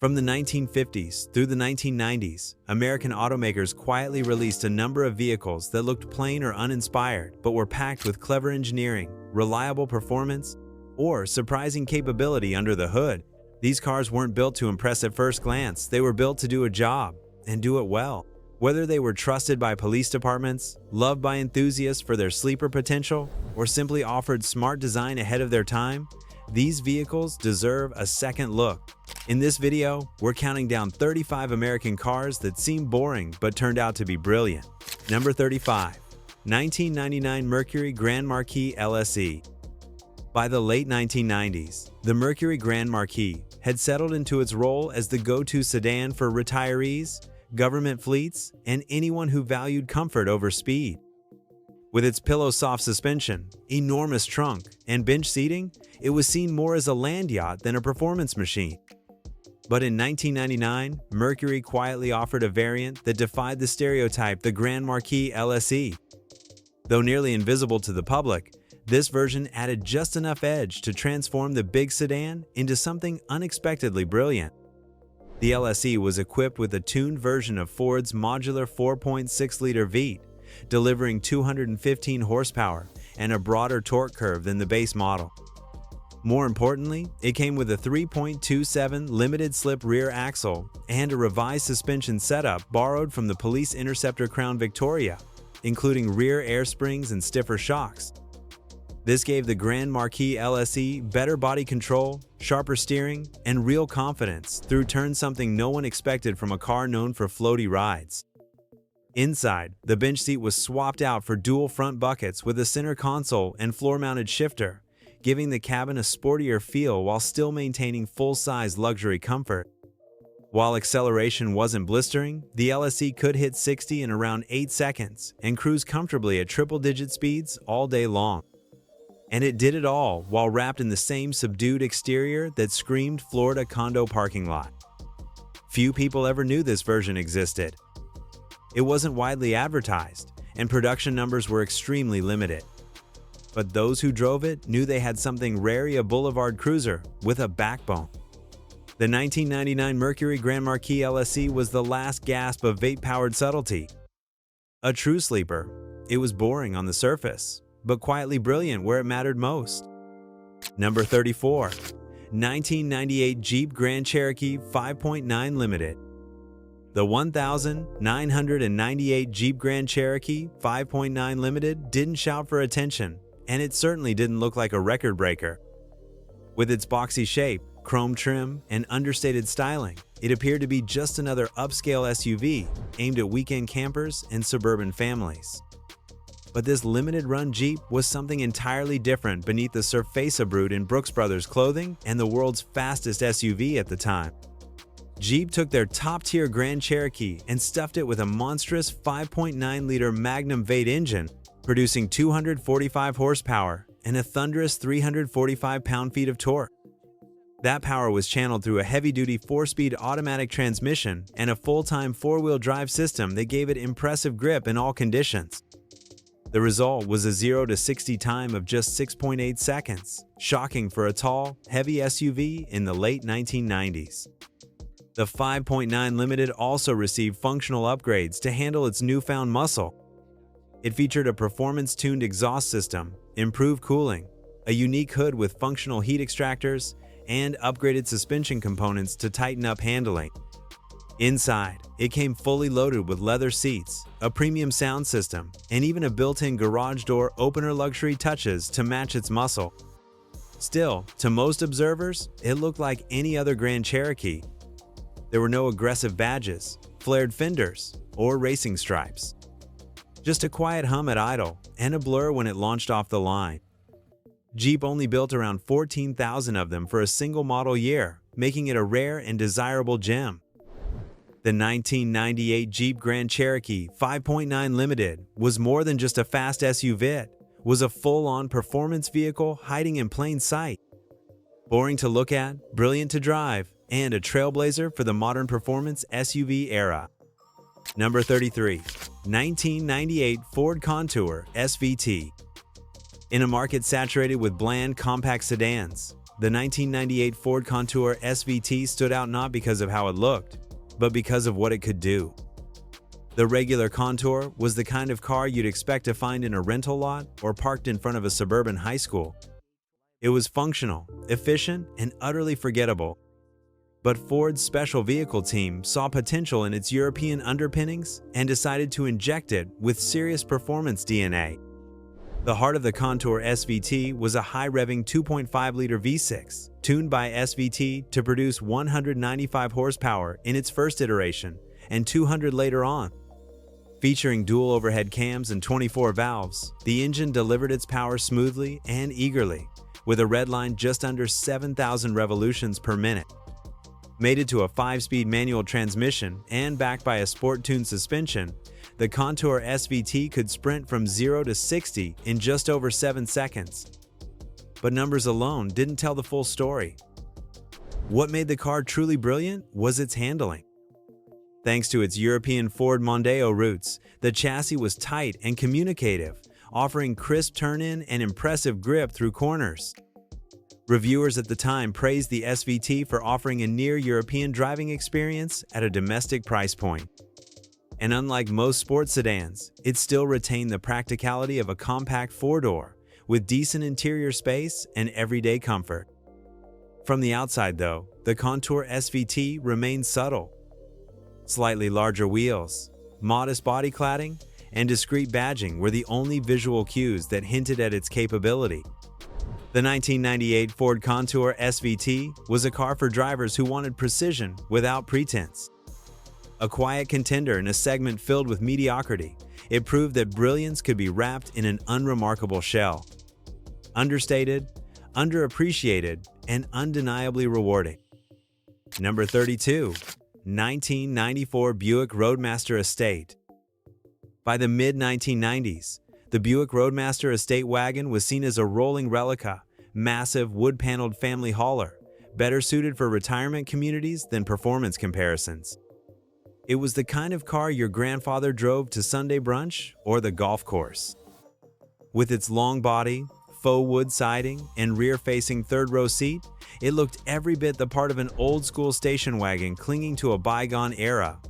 From the 1950s through the 1990s, American automakers quietly released a number of vehicles that looked plain or uninspired but were packed with clever engineering, reliable performance, or surprising capability under the hood. These cars weren't built to impress at first glance, they were built to do a job, and do it well. Whether they were trusted by police departments, loved by enthusiasts for their sleeper potential, or simply offered smart design ahead of their time, these vehicles deserve a second look. In this video, we're counting down 35 American cars that seemed boring but turned out to be brilliant. Number 35. 1999 Mercury Grand Marquis LSE. By the late 1990s, the Mercury Grand Marquis had settled into its role as the go-to sedan for retirees, government fleets, and anyone who valued comfort over speed. With its pillow-soft suspension, enormous trunk, and bench seating, it was seen more as a land yacht than a performance machine. But in 1999, Mercury quietly offered a variant that defied the stereotype, the Grand Marquis LSE. Though nearly invisible to the public, this version added just enough edge to transform the big sedan into something unexpectedly brilliant. The LSE was equipped with a tuned version of Ford's modular 4.6-liter V8, delivering 215 horsepower and a broader torque curve than the base model. More importantly, it came with a 3.27 limited-slip rear axle and a revised suspension setup borrowed from the Police Interceptor Crown Victoria, including rear air springs and stiffer shocks. This gave the Grand Marquis LSE better body control, sharper steering, and real confidence through turns, something no one expected from a car known for floaty rides. Inside, the bench seat was swapped out for dual front buckets with a center console and floor-mounted shifter, giving the cabin a sportier feel while still maintaining full-size luxury comfort. While acceleration wasn't blistering, the LSE could hit 60 in around 8 seconds and cruise comfortably at triple-digit speeds all day long. And it did it all while wrapped in the same subdued exterior that screamed Florida condo parking lot. Few people ever knew this version existed. It wasn't widely advertised, and production numbers were extremely limited. But those who drove it knew they had something rare, a boulevard cruiser with a backbone. The 1999 Mercury Grand Marquis LSE was the last gasp of V8-powered subtlety. A true sleeper, it was boring on the surface, but quietly brilliant where it mattered most. Number 34. 1998 Jeep Grand Cherokee 5.9 Limited. The 1998 Jeep Grand Cherokee 5.9 Limited didn't shout for attention, and it certainly didn't look like a record breaker. With its boxy shape, chrome trim, and understated styling, it appeared to be just another upscale SUV aimed at weekend campers and suburban families. But this limited-run Jeep was something entirely different beneath the Surface brute in Brooks Brothers clothing and the world's fastest SUV at the time. Jeep took their top-tier Grand Cherokee and stuffed it with a monstrous 5.9-liter Magnum V8 engine, producing 245 horsepower and a thunderous 345 pound-feet of torque. That power was channeled through a heavy-duty 4-speed automatic transmission and a full-time 4-wheel drive system that gave it impressive grip in all conditions. The result was a 0 to 60 time of just 6.8 seconds, shocking for a tall, heavy SUV in the late 1990s. The 5.9 Limited also received functional upgrades to handle its newfound muscle. It featured a performance-tuned exhaust system, improved cooling, a unique hood with functional heat extractors, and upgraded suspension components to tighten up handling. Inside, it came fully loaded with leather seats, a premium sound system, and even a built-in garage door opener, luxury touches to match its muscle. Still, to most observers, it looked like any other Grand Cherokee. There were no aggressive badges, flared fenders, or racing stripes. Just a quiet hum at idle and a blur when it launched off the line. Jeep only built around 14,000 of them for a single model year, making it a rare and desirable gem. The 1998 Jeep Grand Cherokee 5.9 Limited was more than just a fast SUV. It was a full-on performance vehicle hiding in plain sight. Boring to look at, brilliant to drive, and a trailblazer for the modern performance SUV era. Number 33. 1998 Ford Contour SVT. In a market saturated with bland compact sedans, The 1998 Ford Contour SVT stood out not because of how it looked, but because of what it could do. The regular Contour was the kind of car you'd expect to find in a rental lot or parked in front of a suburban high school. It was functional, efficient, and utterly forgettable. But Ford's special vehicle team saw potential in its European underpinnings and decided to inject it with serious performance DNA. The heart of the Contour SVT was a high-revving 2.5-liter V6, tuned by SVT to produce 195 horsepower in its first iteration and 200 later on. Featuring dual overhead cams and 24 valves, the engine delivered its power smoothly and eagerly, with a redline just under 7,000 revolutions per minute. Mated to a 5-speed manual transmission and backed by a sport-tuned suspension, the Contour SVT could sprint from 0 to 60 in just over 7 seconds. But numbers alone didn't tell the full story. What made the car truly brilliant was its handling. Thanks to its European Ford Mondeo roots, the chassis was tight and communicative, offering crisp turn-in and impressive grip through corners. Reviewers at the time praised the SVT for offering a near-European driving experience at a domestic price point. And unlike most sports sedans, it still retained the practicality of a compact four-door, with decent interior space and everyday comfort. From the outside, though, the Contour SVT remained subtle. Slightly larger wheels, modest body cladding, and discreet badging were the only visual cues that hinted at its capability. The 1998 Ford Contour SVT was a car for drivers who wanted precision without pretense. A quiet contender in a segment filled with mediocrity, it proved that brilliance could be wrapped in an unremarkable shell. Understated, underappreciated, and undeniably rewarding. Number 32. 1994 Buick Roadmaster Estate. By the mid-1990s, the Buick Roadmaster Estate wagon was seen as a rolling replica, massive wood-paneled family hauler, better suited for retirement communities than performance comparisons. It was the kind of car your grandfather drove to Sunday brunch or the golf course. With its long body, faux wood siding, and rear-facing third-row seat, it looked every bit the part of an old-school station wagon clinging to a bygone era.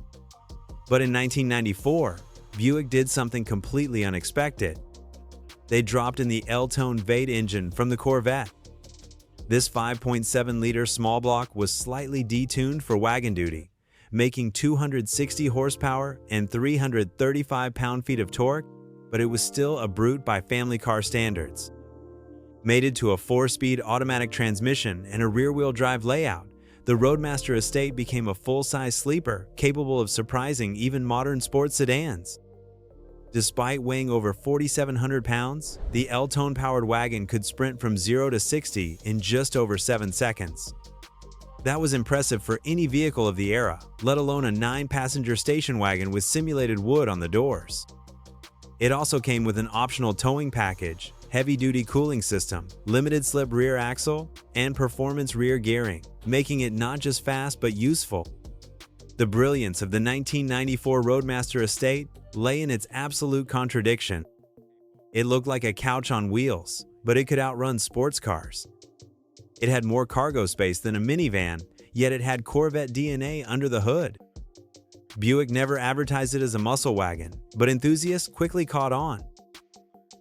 But in 1994, Buick did something completely unexpected. They dropped in the L-tone V8 engine from the Corvette. This 5.7-liter small block was slightly detuned for wagon duty, making 260 horsepower and 335 pound-feet of torque, but it was still a brute by family car standards. Mated to a 4-speed automatic transmission and a rear-wheel drive layout, the Roadmaster Estate became a full-size sleeper capable of surprising even modern sports sedans. Despite weighing over 4,700 pounds, the L-tone-powered wagon could sprint from 0 to 60 in just over 7 seconds. That was impressive for any vehicle of the era, let alone a 9-passenger station wagon with simulated wood on the doors. It also came with an optional towing package, heavy-duty cooling system, limited-slip rear axle, and performance rear gearing, making it not just fast but useful. The brilliance of the 1994 Roadmaster Estate lay in its absolute contradiction. It looked like a couch on wheels, but it could outrun sports cars. It had more cargo space than a minivan, yet it had Corvette DNA under the hood. Buick never advertised it as a muscle wagon, but enthusiasts quickly caught on.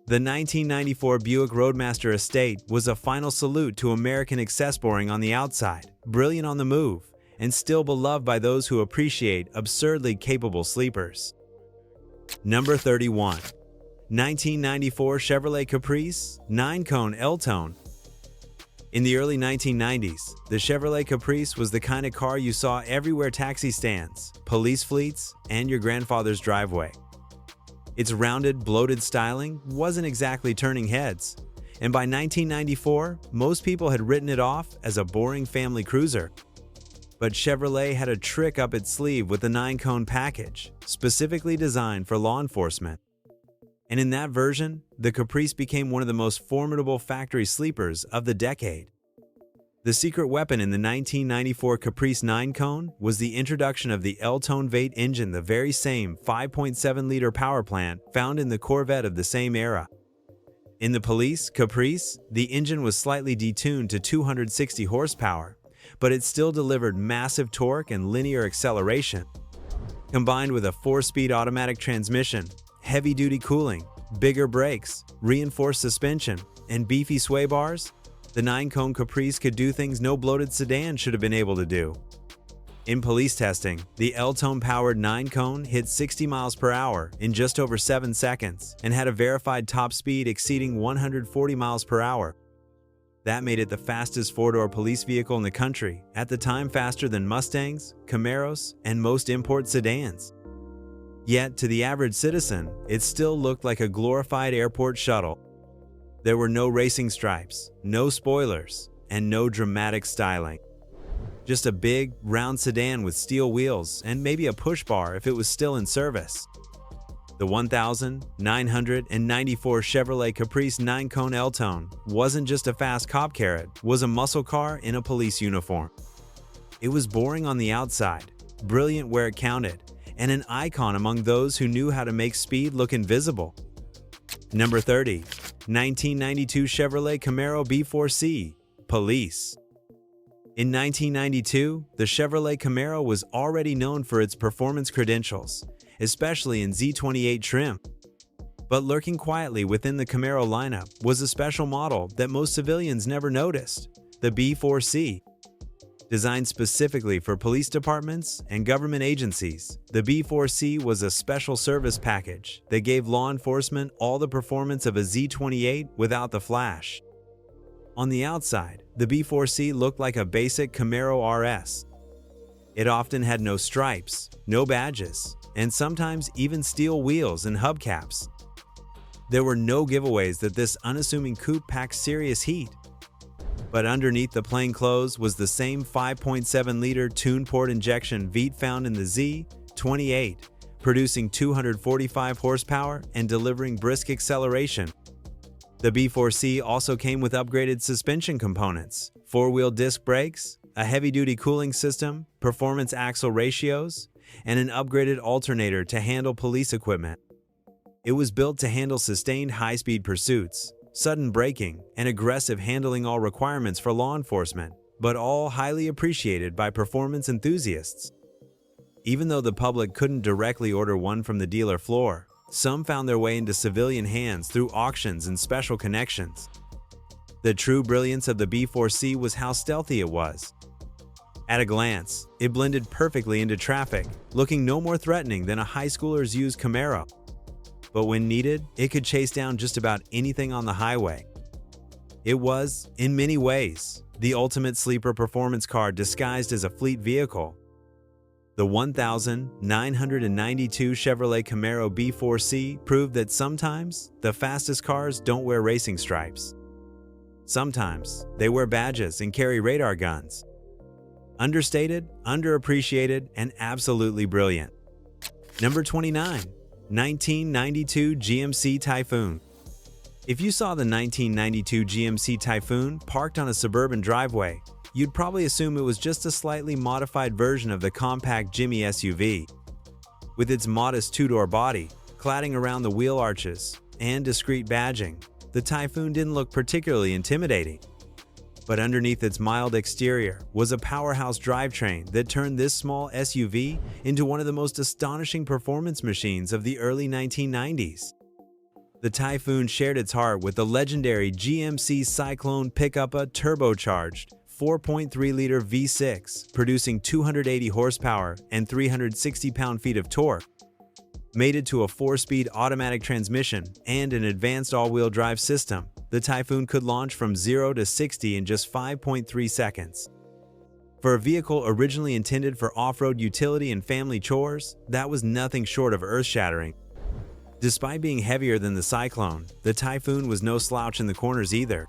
The 1994 Buick Roadmaster Estate was a final salute to American accessoring on the outside, brilliant on the move, and still beloved by those who appreciate absurdly capable sleepers. Number 31. 1994 Chevrolet Caprice 9-cone L-tone. In the early 1990s, the Chevrolet Caprice was the kind of car you saw everywhere: taxi stands, police fleets, and your grandfather's driveway. Its rounded, bloated styling wasn't exactly turning heads, and by 1994, most people had written it off as a boring family cruiser. But Chevrolet had a trick up its sleeve with the 9-cone package, specifically designed for law enforcement. And in that version, the Caprice became one of the most formidable factory sleepers of the decade. The secret weapon in the 1994 Caprice 9-cone was the introduction of the L-tone V8 engine, the very same 5.7-liter power plant found in the Corvette of the same era. In the police Caprice, the engine was slightly detuned to 260 horsepower, but it still delivered massive torque and linear acceleration. Combined with a 4-speed automatic transmission, heavy-duty cooling, bigger brakes, reinforced suspension, and beefy sway bars, the 9-cone Caprice could do things no bloated sedan should have been able to do. In police testing, the L-tone-powered 9-cone hit 60 miles per hour in just over 7 seconds and had a verified top speed exceeding 140 miles per hour. That made it the fastest 4-door police vehicle in the country, at the time faster than Mustangs, Camaros, and most import sedans. Yet, to the average citizen, it still looked like a glorified airport shuttle. There were no racing stripes, no spoilers, and no dramatic styling. Just a big, round sedan with steel wheels and maybe a push bar if it was still in service. The 1994 Chevrolet Caprice 9-cone L-tone wasn't just a fast cop car, it was a muscle car in a police uniform. It was boring on the outside, brilliant where it counted, and an icon among those who knew how to make speed look invisible. Number 30. 1992 Chevrolet Camaro B4C Police. In 1992, the Chevrolet Camaro was already known for its performance credentials, especially in Z28 trim. But lurking quietly within the Camaro lineup was a special model that most civilians never noticed, the B4C. Designed specifically for police departments and government agencies, the B4C was a special service package that gave law enforcement all the performance of a Z28 without the flash. On the outside, the B4C looked like a basic Camaro RS. It often had no stripes, no badges, and sometimes even steel wheels and hubcaps. There were no giveaways that this unassuming coupe packed serious heat. But underneath the plain clothes was the same 5.7-liter twin-port injection V8 found in the Z28, producing 245 horsepower and delivering brisk acceleration. The B4C also came with upgraded suspension components, 4-wheel disc brakes, a heavy-duty cooling system, performance axle ratios, and an upgraded alternator to handle police equipment. It was built to handle sustained high-speed pursuits, sudden braking, and aggressive handling, all requirements for law enforcement, but all highly appreciated by performance enthusiasts. Even though the public couldn't directly order one from the dealer floor, some found their way into civilian hands through auctions and special connections. The true brilliance of the B4C was how stealthy it was. At a glance, it blended perfectly into traffic, looking no more threatening than a high schooler's used Camaro. But when needed, it could chase down just about anything on the highway. It was, in many ways, the ultimate sleeper performance car disguised as a fleet vehicle. The 1992 Chevrolet Camaro B4C proved that sometimes the fastest cars don't wear racing stripes. Sometimes they wear badges and carry radar guns. Understated, underappreciated, and absolutely brilliant. Number 29. 1992 GMC Typhoon. If you saw the 1992 GMC Typhoon parked on a suburban driveway, you'd probably assume it was just a slightly modified version of the compact Jimmy SUV. With its modest 2-door body, cladding around the wheel arches, and discreet badging, the Typhoon didn't look particularly intimidating. But underneath its mild exterior was a powerhouse drivetrain that turned this small SUV into one of the most astonishing performance machines of the early 1990s. The Typhoon shared its heart with the legendary GMC Cyclone pickup, a turbocharged 4.3-liter V6, producing 280 horsepower and 360 pound-feet of torque. Mated to a 4-speed automatic transmission and an advanced all-wheel drive system, the Typhoon could launch from 0 to 60 in just 5.3 seconds. For a vehicle originally intended for off-road utility and family chores, that was nothing short of earth-shattering. Despite being heavier than the Cyclone, the Typhoon was no slouch in the corners either.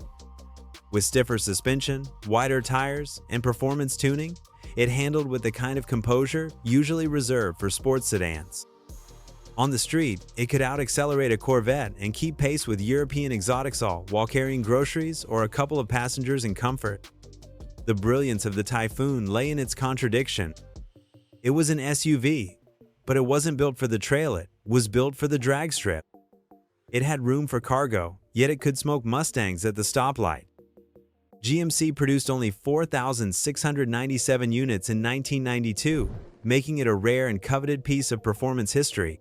With stiffer suspension, wider tires, and performance tuning, it handled with the kind of composure usually reserved for sports sedans. On the street, it could out-accelerate a Corvette and keep pace with European exotics, all while carrying groceries or a couple of passengers in comfort. The brilliance of the Typhoon lay in its contradiction. It was an SUV, but it wasn't built for the trail, it was built for the drag strip. It had room for cargo, yet it could smoke Mustangs at the stoplight. GMC produced only 4,697 units in 1992, making it a rare and coveted piece of performance history.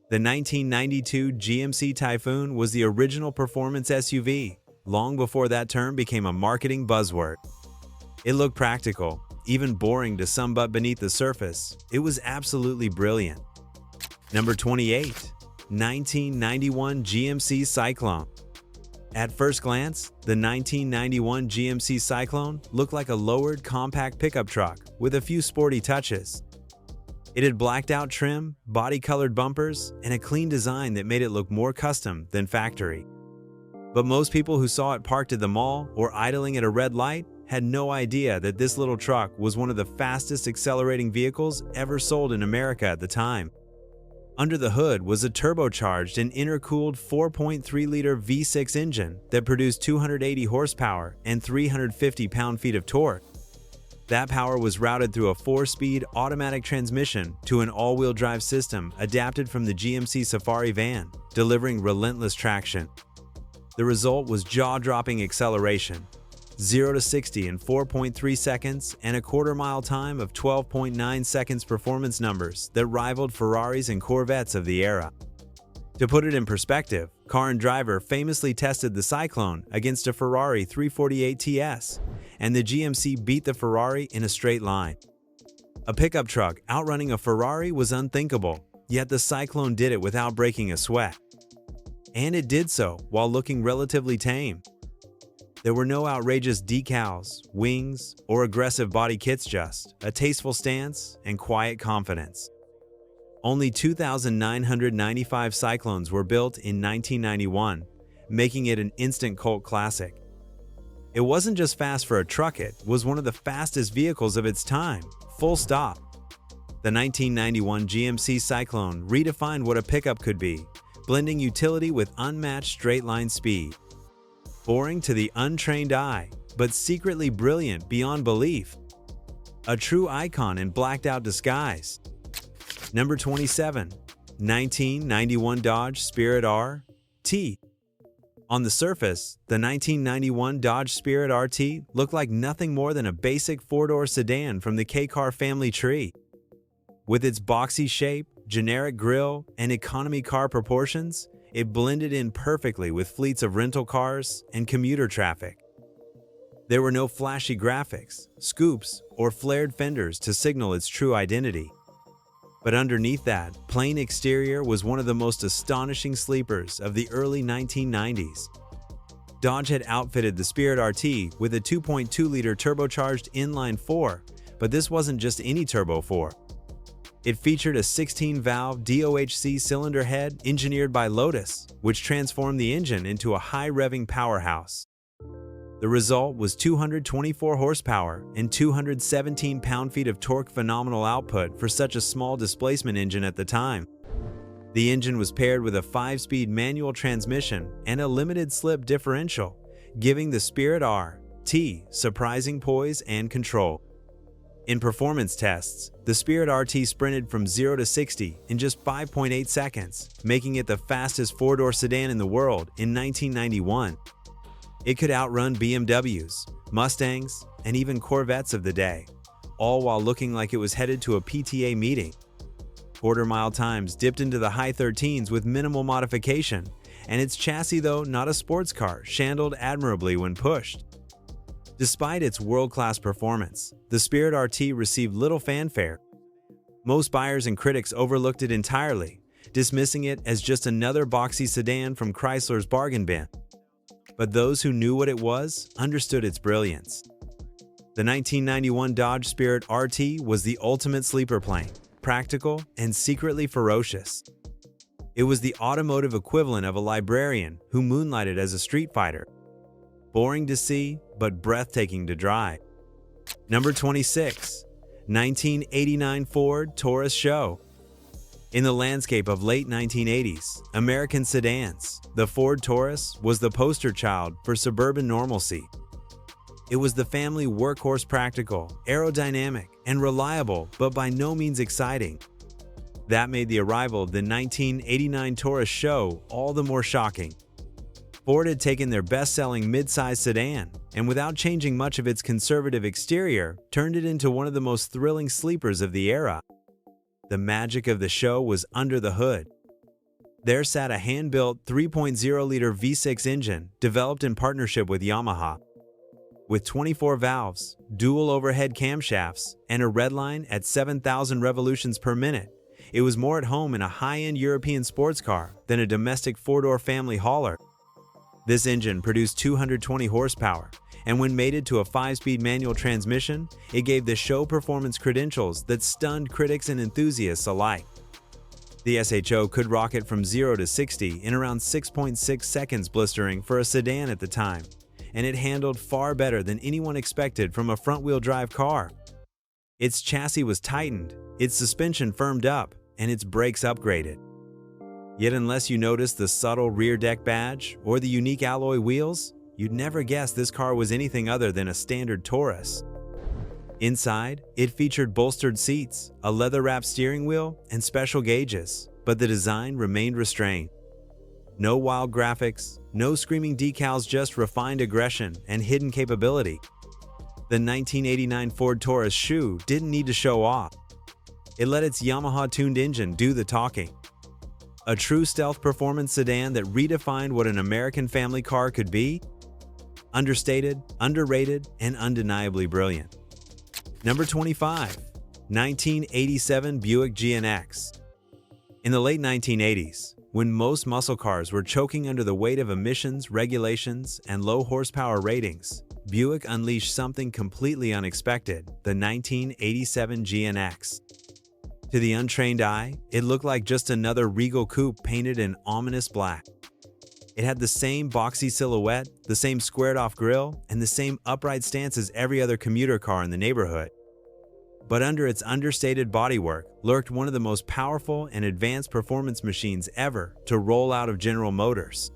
The 1992 GMC Typhoon was the original performance SUV, long before that term became a marketing buzzword. It looked practical, even boring to some, but beneath the surface, it was absolutely brilliant. Number 28. 1991 GMC Cyclone. At first glance, the 1991 GMC Cyclone looked like a lowered compact pickup truck with a few sporty touches. It had blacked-out trim, body-colored bumpers, and a clean design that made it look more custom than factory. But most people who saw it parked at the mall or idling at a red light had no idea that this little truck was one of the fastest accelerating vehicles ever sold in America at the time. Under the hood was a turbocharged and intercooled 4.3-liter V6 engine that produced 280 horsepower and 350 pound-feet of torque. That power was routed through a 4-speed automatic transmission to an all-wheel drive system adapted from the GMC Safari van, delivering relentless traction. The result was jaw-dropping acceleration, 0 to 60 in 4.3 seconds and a quarter-mile time of 12.9 seconds, performance numbers that rivaled Ferraris and Corvettes of the era. To put it in perspective, Car and Driver famously tested the Cyclone against a Ferrari 348 TS, and the GMC beat the Ferrari in a straight line. A pickup truck outrunning a Ferrari was unthinkable, yet the Cyclone did it without breaking a sweat. And it did so while looking relatively tame. There were no outrageous decals, wings, or aggressive body kits, just a tasteful stance and quiet confidence. Only 2,995 Cyclones were built in 1991, making it an instant cult classic. It wasn't just fast for a truck, it was one of the fastest vehicles of its time, full stop. The 1991 GMC Cyclone redefined what a pickup could be, blending utility with unmatched straight-line speed. Boring to the untrained eye, but secretly brilliant beyond belief. A true icon in blacked-out disguise. Number 27. 1991 Dodge Spirit RT. On the surface, the 1991 Dodge Spirit RT looked like nothing more than a basic four-door sedan from the K-car family tree. With its boxy shape, generic grille, and economy car proportions, it blended in perfectly with fleets of rental cars and commuter traffic. There were no flashy graphics, scoops, or flared fenders to signal its true identity. But underneath that plain exterior was one of the most astonishing sleepers of the early 1990s. Dodge had outfitted the Spirit RT with a 2.2-liter turbocharged inline-4, but this wasn't just any turbo 4. It featured a 16-valve DOHC cylinder head engineered by Lotus, which transformed the engine into a high-revving powerhouse. The result was 224 horsepower and 217 pound-feet of torque, phenomenal output for such a small displacement engine at the time. The engine was paired with a 5-speed manual transmission and a limited-slip differential, giving the Spirit RT surprising poise and control. In performance tests, the Spirit RT sprinted from 0 to 60 in just 5.8 seconds, making it the fastest four-door sedan in the world in 1991. It could outrun BMWs, Mustangs, and even Corvettes of the day, all while looking like it was headed to a PTA meeting. Quarter-mile times dipped into the high 13s with minimal modification, and its chassis, though not a sports car, shandled admirably when pushed. Despite its world-class performance, the Spirit RT received little fanfare. Most buyers and critics overlooked it entirely, dismissing it as just another boxy sedan from Chrysler's bargain bin. But those who knew what it was understood its brilliance. The 1991 Dodge Spirit RT was the ultimate sleeper plane, practical and secretly ferocious. It was the automotive equivalent of a librarian who moonlighted as a street fighter. Boring to see, but breathtaking to drive. Number 26. 1989 Ford Taurus Show. In the landscape of late 1980s American sedans, the Ford Taurus was the poster child for suburban normalcy. It was the family workhorse, practical, aerodynamic, and reliable, but by no means exciting. That made the arrival of the 1989 Taurus Show all the more shocking. Ford had taken their best-selling mid-size sedan, and without changing much of its conservative exterior, turned it into one of the most thrilling sleepers of the era. The magic of the show was under the hood. There sat a hand-built 3.0-liter V6 engine developed in partnership with Yamaha. With 24 valves, dual overhead camshafts, and a redline at 7,000 revolutions per minute, it was more at home in a high-end European sports car than a domestic four-door family hauler. This engine produced 220 horsepower, and when mated to a 5-speed manual transmission, it gave the show performance credentials that stunned critics and enthusiasts alike. The SHO could rocket from 0 to 60 in around 6.6 seconds, blistering for a sedan at the time, and it handled far better than anyone expected from a front-wheel drive car. Its chassis was tightened, its suspension firmed up, and its brakes upgraded. Yet unless you noticed the subtle rear deck badge or the unique alloy wheels, you'd never guess this car was anything other than a standard Taurus. Inside, it featured bolstered seats, a leather-wrapped steering wheel, and special gauges, but the design remained restrained. No wild graphics, no screaming decals, just refined aggression and hidden capability. The 1989 Ford Taurus SHO didn't need to show off. It let its Yamaha-tuned engine do the talking. A true stealth performance sedan that redefined what an American family car could be. Understated, underrated, and undeniably brilliant. Number 25. 1987 Buick GNX. In the late 1980s, when most muscle cars were choking under the weight of emissions, regulations, and low horsepower ratings, Buick unleashed something completely unexpected, the 1987 GNX. To the untrained eye, it looked like just another Regal coupe painted in ominous black. It had the same boxy silhouette, the same squared-off grille, and the same upright stance as every other commuter car in the neighborhood. But under its understated bodywork lurked one of the most powerful and advanced performance machines ever to roll out of General Motors.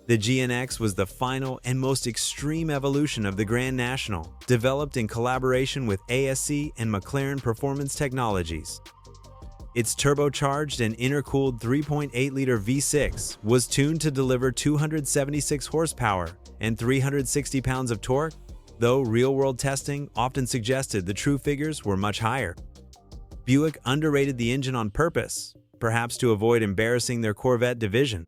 The GNX was the final and most extreme evolution of the Grand National, developed in collaboration with ASC and McLaren Performance Technologies. Its turbocharged and intercooled 3.8-liter V6 was tuned to deliver 276 horsepower and 360 pounds of torque, though real-world testing often suggested the true figures were much higher. Buick underrated the engine on purpose, perhaps to avoid embarrassing their Corvette division.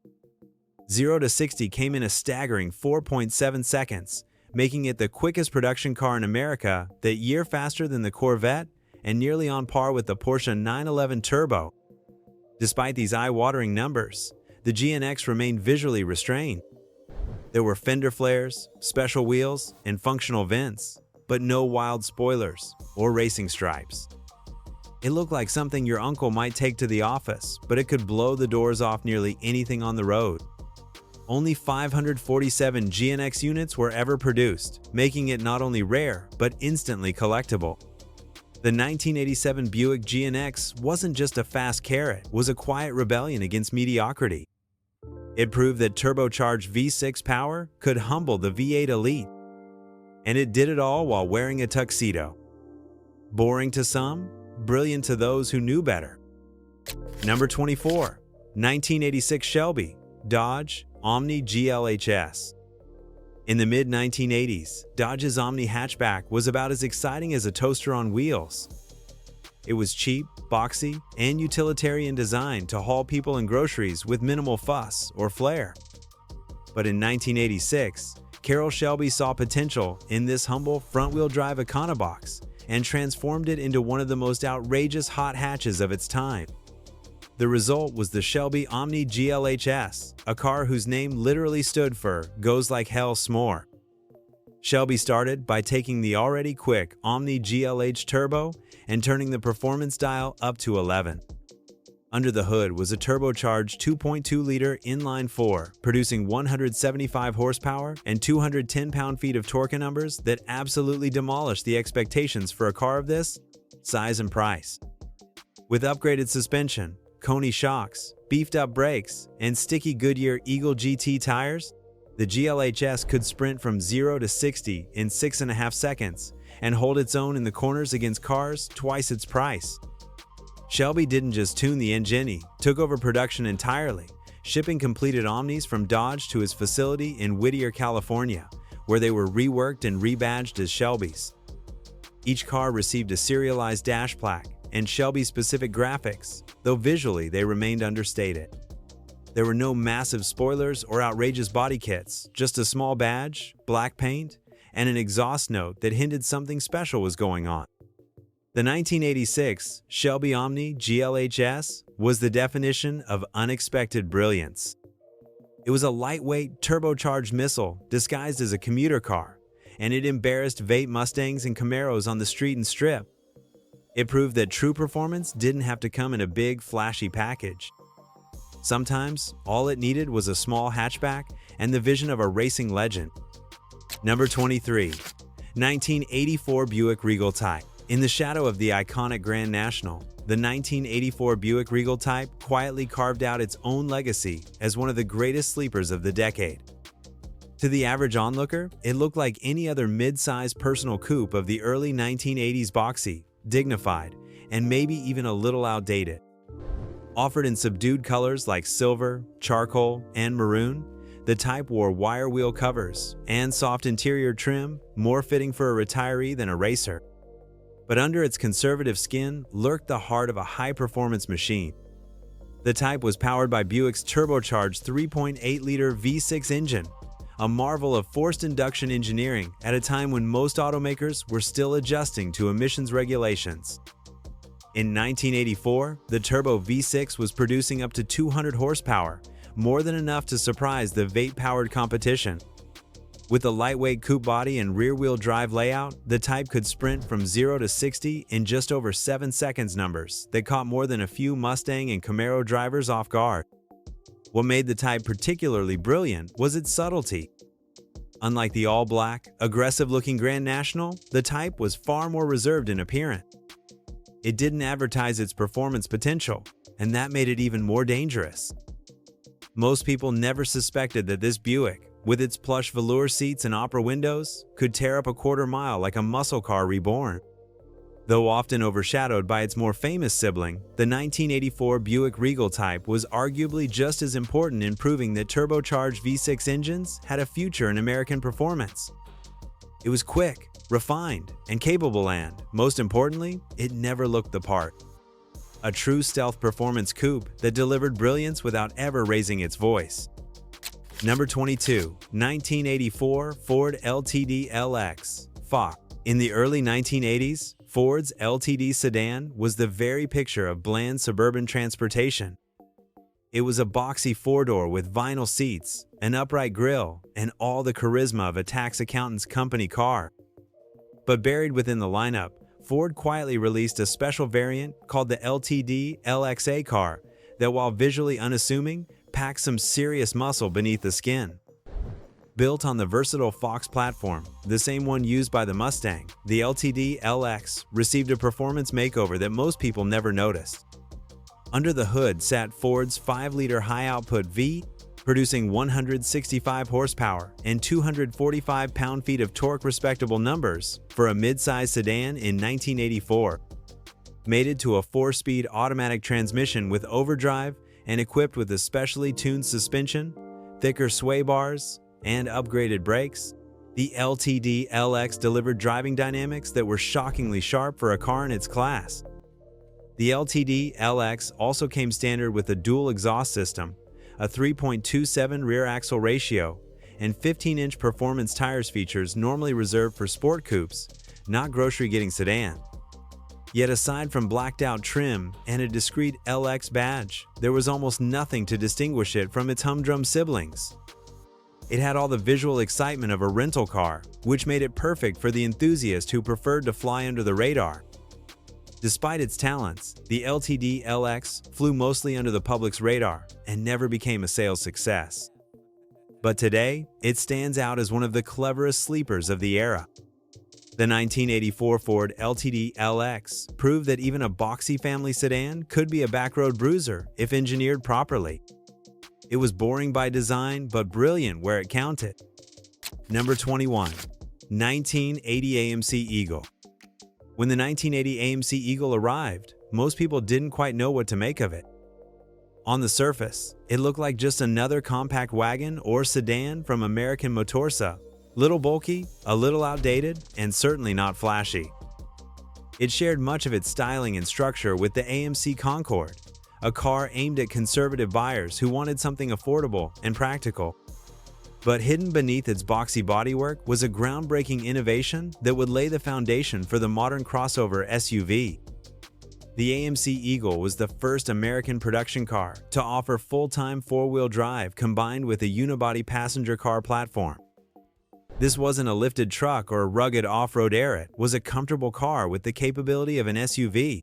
0 to 60 came in a staggering 4.7 seconds, making it the quickest production car in America that year, faster than the Corvette and nearly on par with the Porsche 911 Turbo. Despite these eye-watering numbers, the GNX remained visually restrained. There were fender flares, special wheels, and functional vents, but no wild spoilers or racing stripes. It looked like something your uncle might take to the office, but it could blow the doors off nearly anything on the road. Only 547 GNX units were ever produced, making it not only rare, but instantly collectible. The 1987 Buick GNX wasn't just a fast carrot, it was a quiet rebellion against mediocrity. It proved that turbocharged V6 power could humble the V8 Elite. And it did it all while wearing a tuxedo. Boring to some, brilliant to those who knew better. Number 24. 1986 Shelby Dodge Omni GHS. In the mid-1980s, Dodge's Omni hatchback was about as exciting as a toaster on wheels. It was cheap, boxy, and utilitarian design to haul people and groceries with minimal fuss or flair. But in 1986, Carroll Shelby saw potential in this humble front-wheel drive econobox and transformed it into one of the most outrageous hot hatches of its time. The result was the Shelby Omni GHS, a car whose name literally stood for "Goes Like Hell S'more." Shelby started by taking the already quick Omni GLH Turbo and turning the performance dial up to 11. Under the hood was a turbocharged 2.2-liter inline-4, producing 175 horsepower and 210 pound-feet of torque numbers that absolutely demolished the expectations for a car of this size and price. With upgraded suspension, Coney shocks, beefed-up brakes, and sticky Goodyear Eagle GT tires, the GLHS could sprint from 0 to 60 in 6.5 seconds and hold its own in the corners against cars twice its price. Shelby didn't just tune the engine, he took over production entirely, shipping completed Omnis from Dodge to his facility in Whittier, California, where they were reworked and rebadged as Shelbys. Each car received a serialized dash plaque and Shelby-specific graphics, though visually they remained understated. There were no massive spoilers or outrageous body kits, just a small badge, black paint, and an exhaust note that hinted something special was going on. The 1986 Shelby Omni GHS was the definition of unexpected brilliance. It was a lightweight, turbocharged missile disguised as a commuter car, and it embarrassed vape Mustangs and Camaros on the street and strip. It proved that true performance didn't have to come in a big, flashy package. Sometimes, all it needed was a small hatchback and the vision of a racing legend. Number 23. 1984 Buick Regal Type. In the shadow of the iconic Grand National, the 1984 Buick Regal Type quietly carved out its own legacy as one of the greatest sleepers of the decade. To the average onlooker, it looked like any other mid-sized personal coupe of the early 1980s, boxy, dignified, and maybe even a little outdated. Offered in subdued colors like silver, charcoal, and maroon, the Type wore wire wheel covers and soft interior trim, more fitting for a retiree than a racer. But under its conservative skin lurked the heart of a high-performance machine. The Type was powered by Buick's turbocharged 3.8-liter V6 engine, a marvel of forced induction engineering at a time when most automakers were still adjusting to emissions regulations. In 1984, the turbo V6 was producing up to 200 horsepower, more than enough to surprise the vape-powered competition. With a lightweight coupe body and rear-wheel drive layout, the Type could sprint from 0 to 60 in just over 7 seconds, numbers that caught more than a few Mustang and Camaro drivers off guard. What made the Type particularly brilliant was its subtlety. Unlike the all-black, aggressive-looking Grand National, the Type was far more reserved in appearance. It didn't advertise its performance potential, and that made it even more dangerous. Most people never suspected that this Buick, with its plush velour seats and opera windows, could tear up a quarter mile like a muscle car reborn. Though often overshadowed by its more famous sibling, the 1984 Buick Regal Type was arguably just as important in proving that turbocharged V6 engines had a future in American performance. It was quick, refined, and capable, and, most importantly, it never looked the part. A true stealth performance coupe that delivered brilliance without ever raising its voice. Number 22. 1984 Ford LTD LX. FOC. In the early 1980s, Ford's LTD sedan was the very picture of bland suburban transportation. It was a boxy four-door with vinyl seats, an upright grille, and all the charisma of a tax accountant's company car. But buried within the lineup, Ford quietly released a special variant called the LTD LX car that, while visually unassuming, packed some serious muscle beneath the skin. Built on the versatile Fox platform, the same one used by the Mustang, the LTD LX received a performance makeover that most people never noticed. Under the hood sat Ford's 5-liter high-output V, producing 165 horsepower and 245 pound-feet of torque, respectable numbers, for a mid-size sedan in 1984. Mated to a 4-speed automatic transmission with overdrive and equipped with a specially tuned suspension, thicker sway bars, and upgraded brakes, the LTD LX delivered driving dynamics that were shockingly sharp for a car in its class. The LTD LX also came standard with a dual exhaust system, a 3.27 rear axle ratio, and 15-inch performance tires, features normally reserved for sport coupes, not grocery-getting sedan. Yet aside from blacked-out trim and a discreet LX badge, there was almost nothing to distinguish it from its humdrum siblings. It had all the visual excitement of a rental car, which made it perfect for the enthusiast who preferred to fly under the radar. Despite its talents, the LTD LX flew mostly under the public's radar and never became a sales success. But today, it stands out as one of the cleverest sleepers of the era. The 1984 Ford LTD LX proved that even a boxy family sedan could be a backroad bruiser if engineered properly. It was boring by design, but brilliant where it counted. Number 21. 1980 AMC Eagle. When the 1980 AMC Eagle arrived, most people didn't quite know what to make of it. On the surface, it looked like just another compact wagon or sedan from American Motorsa. Little bulky, a little outdated, and certainly not flashy. It shared much of its styling and structure with the AMC Concorde, a car aimed at conservative buyers who wanted something affordable and practical. But hidden beneath its boxy bodywork was a groundbreaking innovation that would lay the foundation for the modern crossover SUV. The AMC Eagle was the first American production car to offer full-time four-wheel drive combined with a unibody passenger car platform. This wasn't a lifted truck or a rugged off-road it was a comfortable car with the capability of an SUV.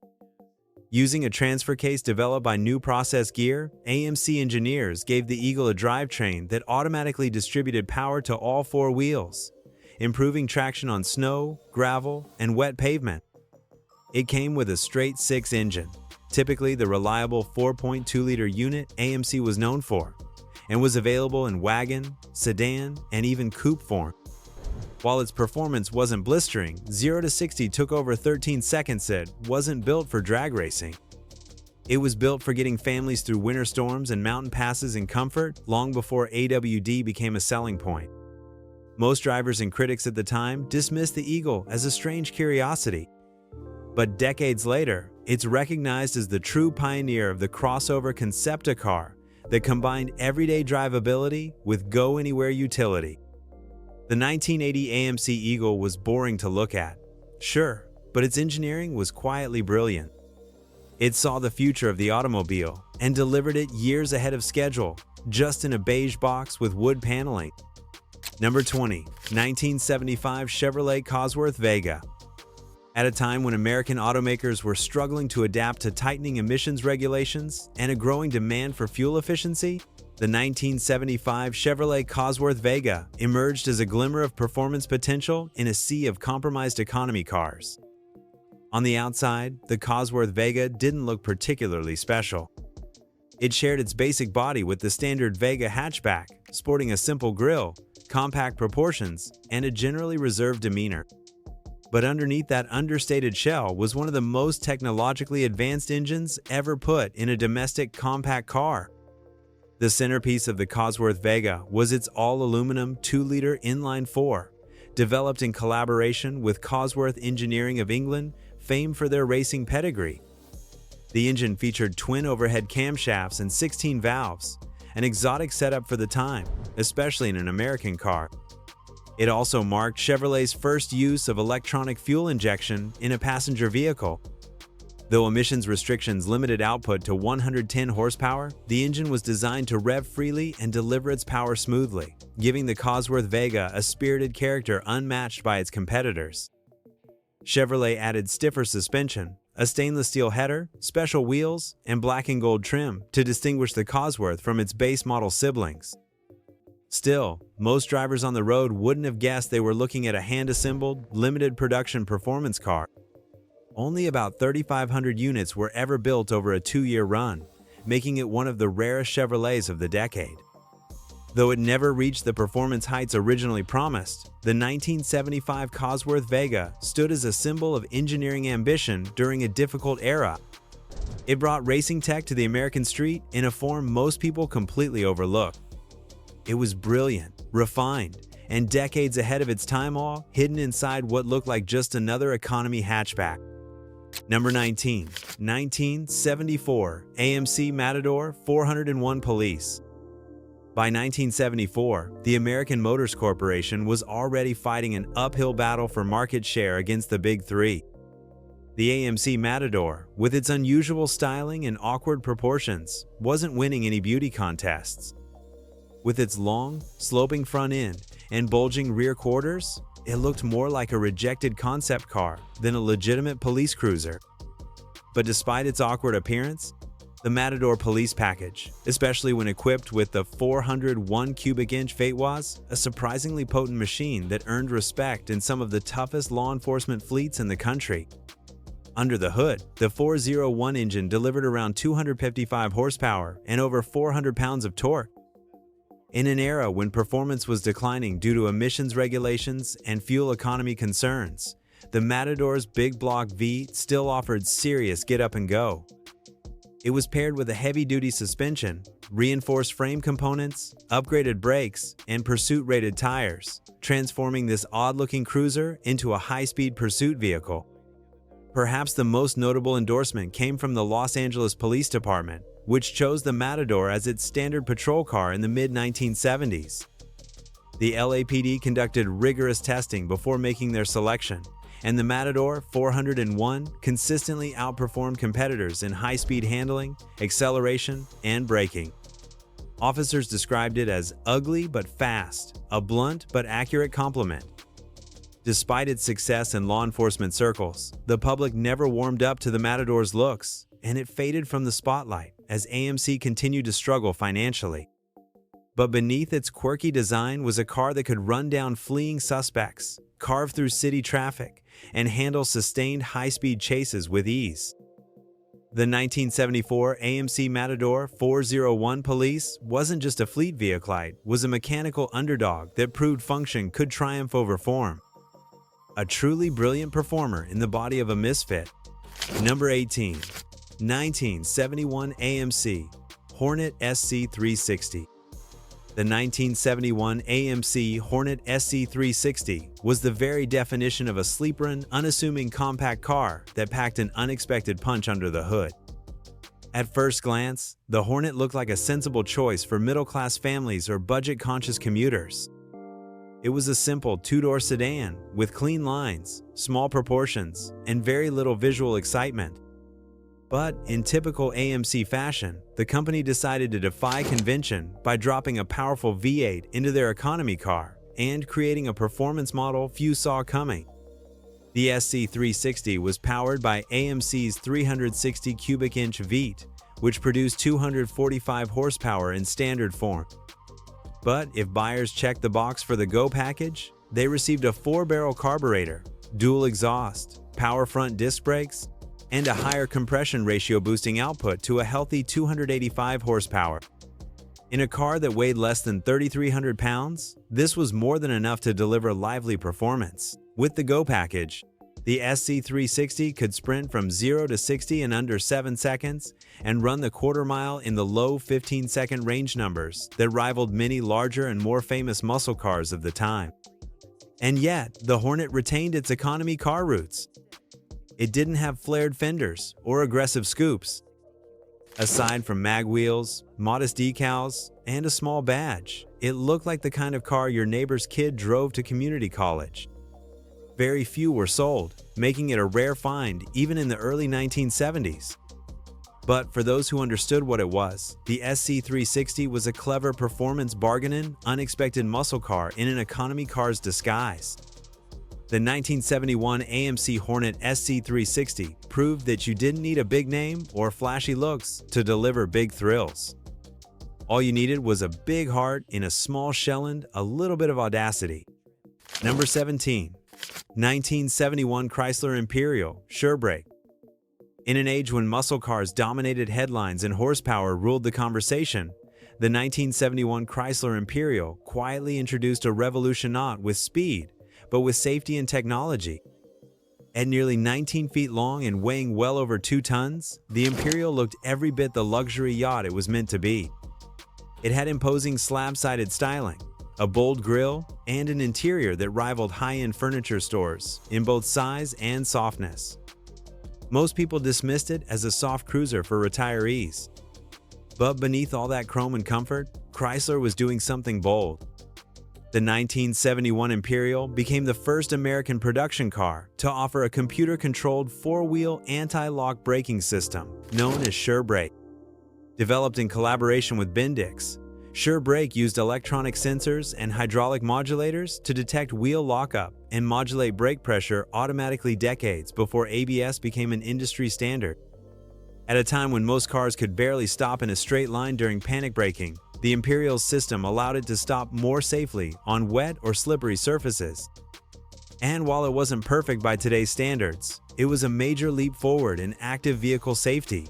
Using a transfer case developed by New Process Gear, AMC engineers gave the Eagle a drivetrain that automatically distributed power to all four wheels, improving traction on snow, gravel, and wet pavement. It came with a straight six engine, typically the reliable 4.2-liter unit AMC was known for, and was available in wagon, sedan, and even coupe form. While its performance wasn't blistering, 0 to 60 took over 13 seconds. It wasn't built for drag racing. It was built for getting families through winter storms and mountain passes in comfort long before AWD became a selling point. Most drivers and critics at the time dismissed the Eagle as a strange curiosity. But decades later, it's recognized as the true pioneer of the crossover concepta car that combined everyday drivability with go-anywhere utility. The 1980 AMC Eagle was boring to look at, sure, but its engineering was quietly brilliant. It saw the future of the automobile and delivered it years ahead of schedule, just in a beige box with wood paneling. Number 20. 1975 Chevrolet Cosworth Vega. At a time when American automakers were struggling to adapt to tightening emissions regulations and a growing demand for fuel efficiency, the 1975 Chevrolet Cosworth Vega emerged as a glimmer of performance potential in a sea of compromised economy cars. On the outside, the Cosworth Vega didn't look particularly special. It shared its basic body with the standard Vega hatchback, sporting a simple grille, compact proportions, and a generally reserved demeanor. But underneath that understated shell was one of the most technologically advanced engines ever put in a domestic compact car. The centerpiece of the Cosworth Vega was its all-aluminum 2-liter inline-4, developed in collaboration with Cosworth Engineering of England, famed for their racing pedigree. The engine featured twin overhead camshafts and 16 valves, an exotic setup for the time, especially in an American car. It also marked Chevrolet's first use of electronic fuel injection in a passenger vehicle. Though emissions restrictions limited output to 110 horsepower, the engine was designed to rev freely and deliver its power smoothly, giving the Cosworth Vega a spirited character unmatched by its competitors. Chevrolet added stiffer suspension, a stainless steel header, special wheels, and black and gold trim to distinguish the Cosworth from its base model siblings. Still, most drivers on the road wouldn't have guessed they were looking at a hand-assembled, limited production performance car. Only about 3,500 units were ever built over a 2-year run, making it one of the rarest Chevrolets of the decade. Though it never reached the performance heights originally promised, the 1975 Cosworth Vega stood as a symbol of engineering ambition during a difficult era. It brought racing tech to the American street in a form most people completely overlook. It was brilliant, refined, and decades ahead of its time, all hidden inside what looked like just another economy hatchback. Number 19. 1974 AMC Matador 401 Police. By 1974, the American Motors Corporation was already fighting an uphill battle for market share against the Big Three. The AMC Matador, with its unusual styling and awkward proportions, wasn't winning any beauty contests. With its long, sloping front end and bulging rear quarters, it looked more like a rejected concept car than a legitimate police cruiser. But despite its awkward appearance, the Matador police package, especially when equipped with the 401 cubic inch Fate, was a surprisingly potent machine that earned respect in some of the toughest law enforcement fleets in the country. Under the hood, the 401 engine delivered around 255 horsepower and over 400 pounds of torque. In an era when performance was declining due to emissions regulations and fuel economy concerns, the Matador's big block V still offered serious get up and go. It was paired with a heavy-duty suspension, reinforced frame components, upgraded brakes, and pursuit-rated tires, transforming this odd-looking cruiser into a high-speed pursuit vehicle. Perhaps the most notable endorsement came from the Los Angeles Police Department, which chose the Matador as its standard patrol car in the mid-1970s. The LAPD conducted rigorous testing before making their selection, and the Matador 401 consistently outperformed competitors in high-speed handling, acceleration, and braking. Officers described it as ugly but fast, a blunt but accurate compliment. Despite its success in law enforcement circles, the public never warmed up to the Matador's looks, and it faded from the spotlight as AMC continued to struggle financially. But beneath its quirky design was a car that could run down fleeing suspects, carve through city traffic, and handle sustained high-speed chases with ease. The 1974 AMC Matador 401 Police wasn't just a fleet vehicle, it was a mechanical underdog that proved function could triumph over form. A truly brilliant performer in the body of a misfit. Number 18. 1971 AMC Hornet SC 360. The 1971 AMC Hornet SC 360 was the very definition of a sleeper, unassuming compact car that packed an unexpected punch under the hood. At first glance, the Hornet looked like a sensible choice for middle-class families or budget-conscious commuters. It was a simple two-door sedan with clean lines, small proportions, and very little visual excitement. But in typical AMC fashion, the company decided to defy convention by dropping a powerful V8 into their economy car and creating a performance model few saw coming. The SC360 was powered by AMC's 360 cubic inch V8, which produced 245 horsepower in standard form. But if buyers checked the box for the Go package, they received a 4-barrel carburetor, dual exhaust, power front disc brakes, and a higher compression ratio boosting output to a healthy 285 horsepower. In a car that weighed less than 3,300 pounds, this was more than enough to deliver lively performance. With the Go package, the SC360 could sprint from 0 to 60 in under 7 seconds and run the quarter mile in the low 15-second range numbers that rivaled many larger and more famous muscle cars of the time. And yet, the Hornet retained its economy car roots. It didn't have flared fenders or aggressive scoops. Aside from mag wheels, modest decals, and a small badge, it looked like the kind of car your neighbor's kid drove to community college. Very few were sold, making it a rare find even in the early 1970s. But for those who understood what it was, the SC360 was a clever performance bargaining, unexpected muscle car in an economy car's disguise. The 1971 AMC Hornet SC360 proved that you didn't need a big name or flashy looks to deliver big thrills. All you needed was a big heart in a small shell and a little bit of audacity. Number 17. 1971 Chrysler Imperial SureBrake. In an age when muscle cars dominated headlines and horsepower ruled the conversation, the 1971 Chrysler Imperial quietly introduced a revolution not with speed, but with safety and technology. At nearly 19 feet long and weighing well over 2 tons, the Imperial looked every bit the luxury yacht it was meant to be. It had imposing slab-sided styling, a bold grille, and an interior that rivaled high-end furniture stores in both size and softness. Most people dismissed it as a soft cruiser for retirees. But beneath all that chrome and comfort, Chrysler was doing something bold. The 1971 Imperial became the first American production car to offer a computer-controlled 4-wheel anti-lock braking system known as SureBrake. Developed in collaboration with Bendix, SureBrake used electronic sensors and hydraulic modulators to detect wheel lockup and modulate brake pressure automatically decades before ABS became an industry standard. At a time when most cars could barely stop in a straight line during panic braking, the Imperial's system allowed it to stop more safely on wet or slippery surfaces. And while it wasn't perfect by today's standards, it was a major leap forward in active vehicle safety.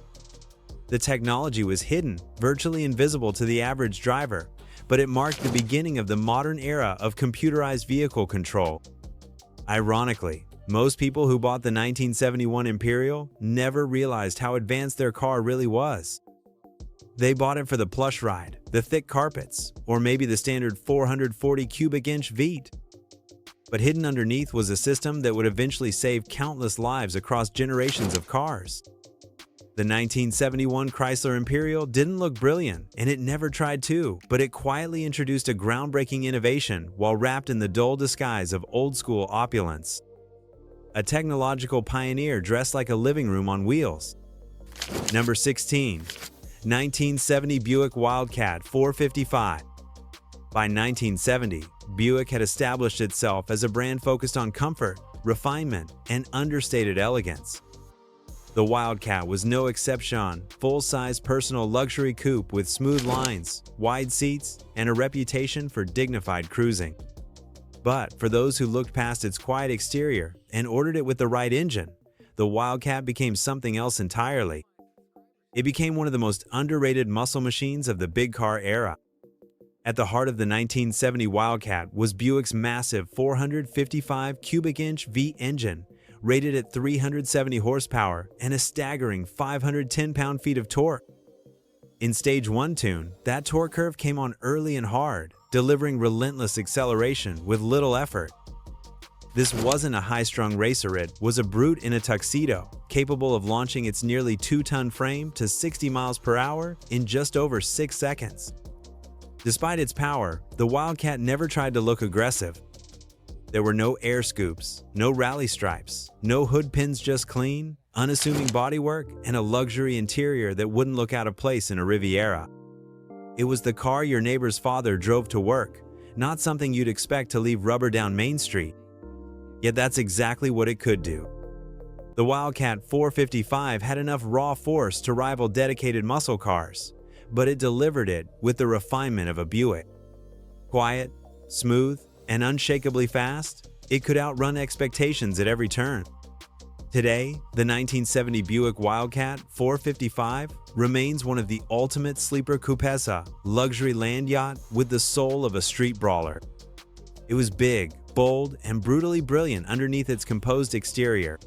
The technology was hidden, virtually invisible to the average driver, but it marked the beginning of the modern era of computerized vehicle control. Ironically, Most people who bought the 1971 Imperial never realized how advanced their car really was. They bought it for the plush ride, the thick carpets, or maybe the standard 440 cubic inch V8. But hidden underneath was a system that would eventually save countless lives across generations of cars. The 1971 Chrysler Imperial didn't look brilliant, and it never tried to, but it quietly introduced a groundbreaking innovation while wrapped in the dull disguise of old-school opulence. A technological pioneer dressed like a living room on wheels. Number 16. 1970 Buick Wildcat 455. By 1970, Buick had established itself as a brand focused on comfort, refinement, and understated elegance. The Wildcat was no exception, full-size personal luxury coupe with smooth lines, wide seats, and a reputation for dignified cruising. But for those who looked past its quiet exterior and ordered it with the right engine, the Wildcat became something else entirely. It became one of the most underrated muscle machines of the big car era. At the heart of the 1970 Wildcat was Buick's massive 455 cubic inch V engine, rated at 370 horsepower and a staggering 510 pound-feet of torque. In Stage 1 tune, that torque curve came on early and hard, delivering relentless acceleration with little effort. This wasn't a high-strung racer, it was a brute in a tuxedo, capable of launching its nearly 2-ton frame to 60 miles per hour in just over 6 seconds. Despite its power, the Wildcat never tried to look aggressive. There were no air scoops, no rally stripes, no hood pins just clean, unassuming bodywork, and a luxury interior that wouldn't look out of place in a Riviera. It was the car your neighbor's father drove to work, not something you'd expect to leave rubber down Main Street. Yet that's exactly what it could do. The Wildcat 455 had enough raw force to rival dedicated muscle cars, but it delivered it with the refinement of a Buick. Quiet, smooth, and unshakably fast, it could outrun expectations at every turn. Today, the 1970 Buick Wildcat 455 remains one of the ultimate sleeper coupes, luxury land yacht with the soul of a street brawler. It was big, bold, and brutally brilliant underneath its composed exterior.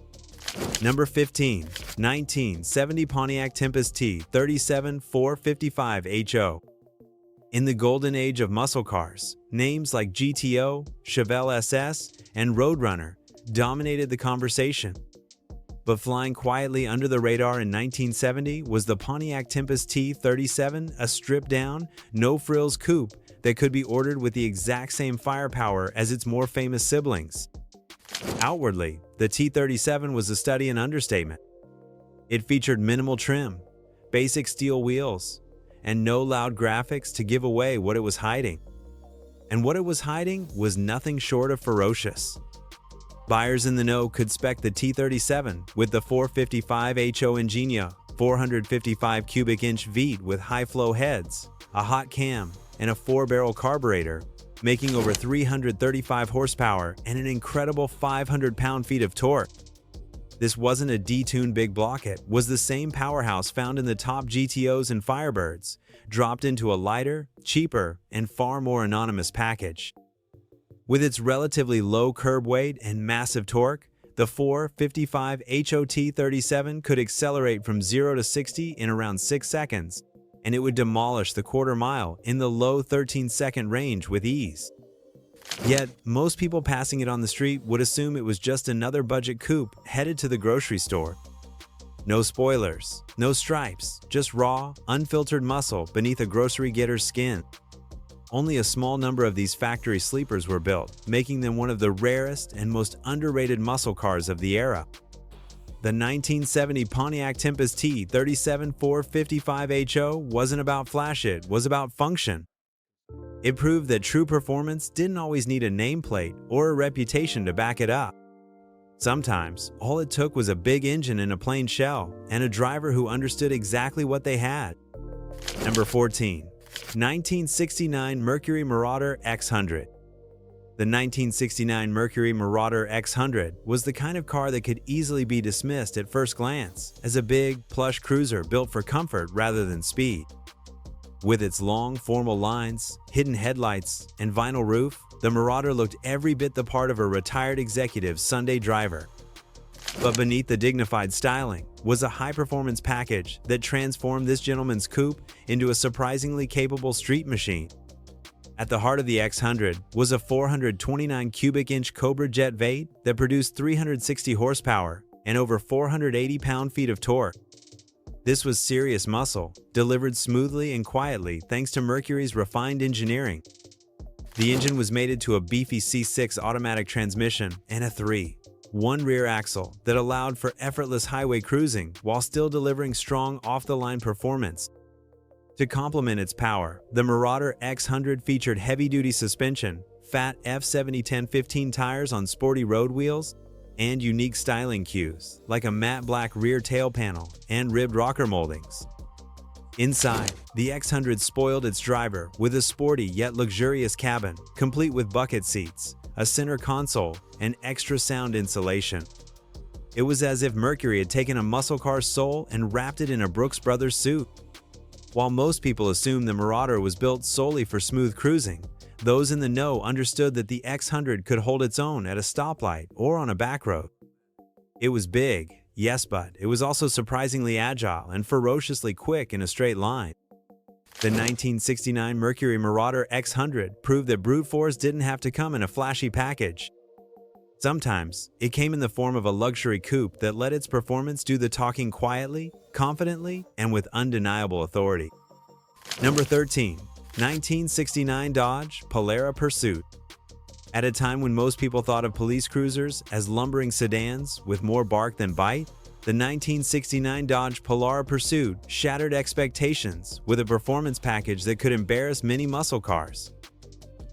Number 15. 1970 Pontiac Tempest T37 455 HO. In the golden age of muscle cars, names like GTO, Chevelle SS, and Roadrunner dominated the conversation. But flying quietly under the radar in 1970 was the Pontiac Tempest T37, a stripped-down, no-frills coupe that could be ordered with the exact same firepower as its more famous siblings. Outwardly, the T37 was a study in understatement. It featured minimal trim, basic steel wheels, and no loud graphics to give away what it was hiding. And what it was hiding was nothing short of ferocious. Buyers in the know could spec the T37 with the 455 HO Ingenia, 455 cubic inch V8 with high-flow heads, a hot cam, and a 4-barrel carburetor, making over 335 horsepower and an incredible 500 pound-feet of torque. This wasn't a detuned big block, it was the same powerhouse found in the top GTOs and Firebirds, dropped into a lighter, cheaper, and far more anonymous package. With its relatively low curb weight and massive torque, the 455 HOT37 could accelerate from 0 to 60 in around 6 seconds, and it would demolish the quarter mile in the low 13-second range with ease. Yet, most people passing it on the street would assume it was just another budget coupe headed to the grocery store. No spoilers, no stripes, just raw, unfiltered muscle beneath a grocery getter's skin. Only a small number of these factory sleepers were built, making them one of the rarest and most underrated muscle cars of the era. The 1970 Pontiac Tempest T37 455 HO wasn't about flash, it was about function. It proved that true performance didn't always need a nameplate or a reputation to back it up. Sometimes, all it took was a big engine in a plain shell and a driver who understood exactly what they had. Number 14. 1969 Mercury Marauder X00. The 1969 Mercury Marauder X00 was the kind of car that could easily be dismissed at first glance as a big, plush cruiser built for comfort rather than speed. With its long, formal lines, hidden headlights, and vinyl roof, the Marauder looked every bit the part of a retired executive's Sunday driver. But beneath the dignified styling was a high-performance package that transformed this gentleman's coupe into a surprisingly capable street machine. At the heart of the X00 was a 429 cubic inch Cobra jet V8 that produced 360 horsepower and over 480 pound-feet of torque. This was serious muscle, delivered smoothly and quietly thanks to Mercury's refined engineering. The engine was mated to a beefy C6 automatic transmission and a 3.1 rear axle that allowed for effortless highway cruising while still delivering strong off-the-line performance. To complement its power, the Marauder X00 featured heavy-duty suspension, fat F70 10-15 tires on sporty road wheels, and unique styling cues like a matte black rear tail panel and ribbed rocker moldings. Inside, the X00 spoiled its driver with a sporty yet luxurious cabin, complete with bucket seats, a center console, and extra sound insulation. It was as if Mercury had taken a muscle car's soul and wrapped it in a Brooks Brothers suit. While most people assumed the Marauder was built solely for smooth cruising, those in the know understood that the X00 could hold its own at a stoplight or on a back road. It was big, yes, but it was also surprisingly agile and ferociously quick in a straight line. The 1969 Mercury Marauder X00 proved that brute force didn't have to come in a flashy package. Sometimes, it came in the form of a luxury coupe that let its performance do the talking quietly, confidently, and with undeniable authority. Number 13. 1969 Dodge Polara Pursuit. At a time when most people thought of police cruisers as lumbering sedans with more bark than bite, the 1969 Dodge Polara Pursuit shattered expectations with a performance package that could embarrass many muscle cars.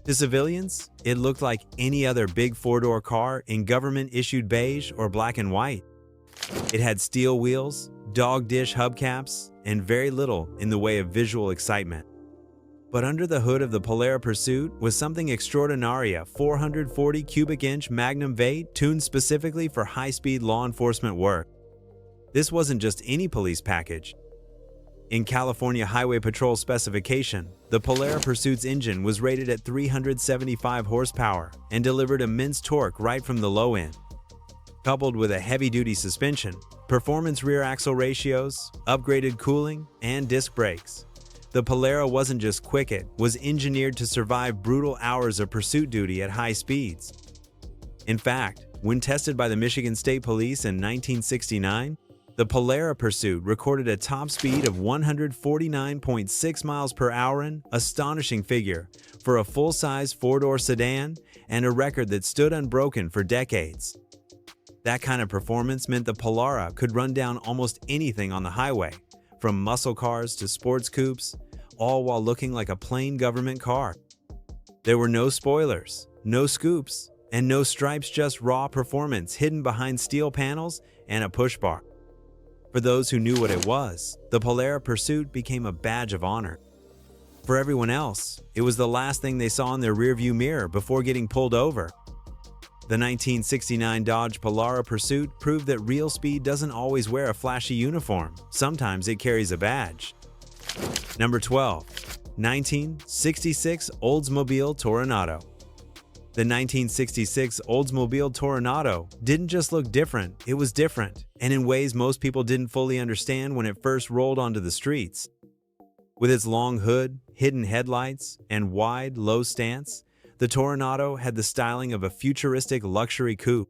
To civilians, it looked like any other big four-door car in government-issued beige or black and white. It had steel wheels, dog-dish hubcaps, and very little in the way of visual excitement. But under the hood of the Polara Pursuit was something extraordinary, a 440 cubic inch Magnum V8 tuned specifically for high-speed law enforcement work. This wasn't just any police package. In California Highway Patrol specification, the Polara Pursuit's engine was rated at 375 horsepower and delivered immense torque right from the low end. Coupled with a heavy-duty suspension, performance rear axle ratios, upgraded cooling, and disc brakes, the Polara wasn't just quick, it was engineered to survive brutal hours of pursuit duty at high speeds. In fact, when tested by the Michigan State Police in 1969, the Polara Pursuit recorded a top speed of 149.6 miles per hour, an astonishing figure for a full-size four-door sedan and a record that stood unbroken for decades. That kind of performance meant the Polara could run down almost anything on the highway, from muscle cars to sports coupes, all while looking like a plain government car. There were no spoilers, no scoops, and no stripes, just raw performance hidden behind steel panels and a push bar. For those who knew what it was, the Polara Pursuit became a badge of honor. For everyone else, it was the last thing they saw in their rearview mirror before getting pulled over. The 1969 Dodge Polara Pursuit proved that real speed doesn't always wear a flashy uniform. Sometimes it carries a badge. Number 12. 1966 Oldsmobile Toronado. The 1966 Oldsmobile Toronado didn't just look different, it was different, and in ways most people didn't fully understand when it first rolled onto the streets. With its long hood, hidden headlights, and wide, low stance, the Toronado had the styling of a futuristic luxury coupe.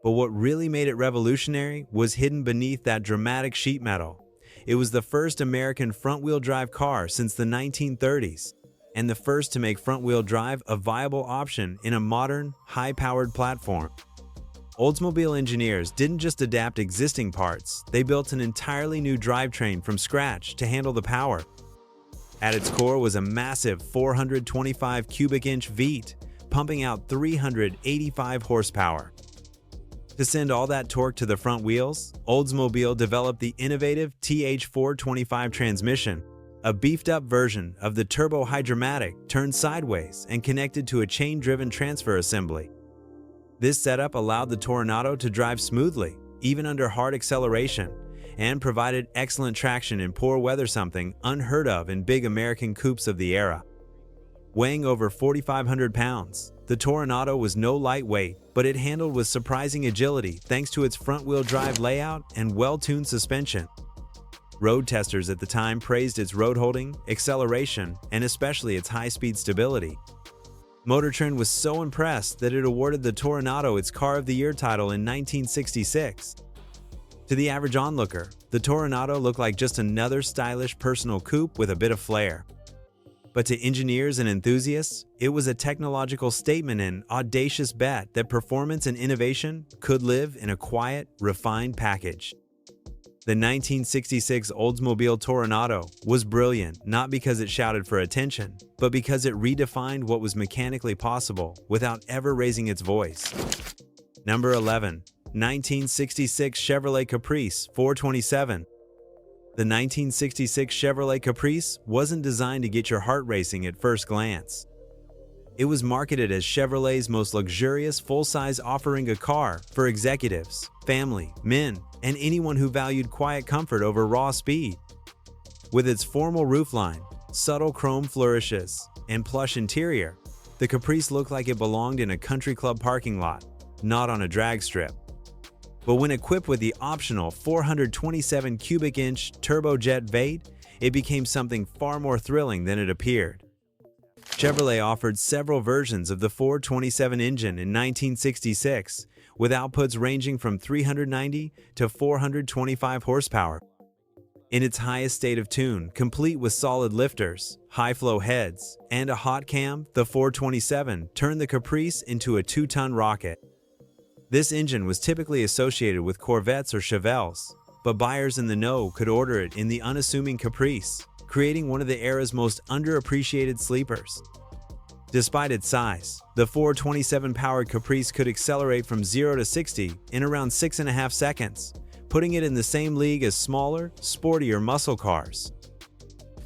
But what really made it revolutionary was hidden beneath that dramatic sheet metal. It was the first American front-wheel drive car since the 1930s. And the first to make front-wheel drive a viable option in a modern, high-powered platform. Oldsmobile engineers didn't just adapt existing parts, they built an entirely new drivetrain from scratch to handle the power. At its core was a massive 425 cubic inch V8, pumping out 385 horsepower. To send all that torque to the front wheels, Oldsmobile developed the innovative TH425 transmission, a beefed-up version of the turbo-hydromatic turned sideways and connected to a chain-driven transfer assembly. This setup allowed the Toronado to drive smoothly, even under hard acceleration, and provided excellent traction in poor weather, something unheard of in big American coupes of the era. Weighing over 4,500 pounds, the Toronado was no lightweight, but it handled with surprising agility thanks to its front-wheel drive layout and well-tuned suspension. Road testers at the time praised its road holding, acceleration, and especially its high-speed stability. Motor Trend was so impressed that it awarded the Toronado its Car of the Year title in 1966. To the average onlooker, the Toronado looked like just another stylish personal coupe with a bit of flair. But to engineers and enthusiasts, it was a technological statement and audacious bet that performance and innovation could live in a quiet, refined package. The 1966 Oldsmobile Toronado was brilliant not because it shouted for attention, but because it redefined what was mechanically possible without ever raising its voice. Number 11. 1966 Chevrolet Caprice 427. The 1966 Chevrolet Caprice wasn't designed to get your heart racing at first glance. It was marketed as Chevrolet's most luxurious full-size offering, a car for executives, family, men, and anyone who valued quiet comfort over raw speed. With its formal roofline, subtle chrome flourishes, and plush interior, the Caprice looked like it belonged in a country club parking lot, not on a drag strip. But when equipped with the optional 427 cubic inch turbojet V8, it became something far more thrilling than it appeared. Chevrolet offered several versions of the 427 engine in 1966, with outputs ranging from 390 to 425 horsepower. In its highest state of tune, complete with solid lifters, high-flow heads, and a hot cam, the 427 turned the Caprice into a 2-ton rocket. This engine was typically associated with Corvettes or Chevelles, but buyers in the know could order it in the unassuming Caprice, creating one of the era's most underappreciated sleepers. Despite its size, the 427-powered Caprice could accelerate from 0 to 60 in around 6.5 seconds, putting it in the same league as smaller, sportier muscle cars.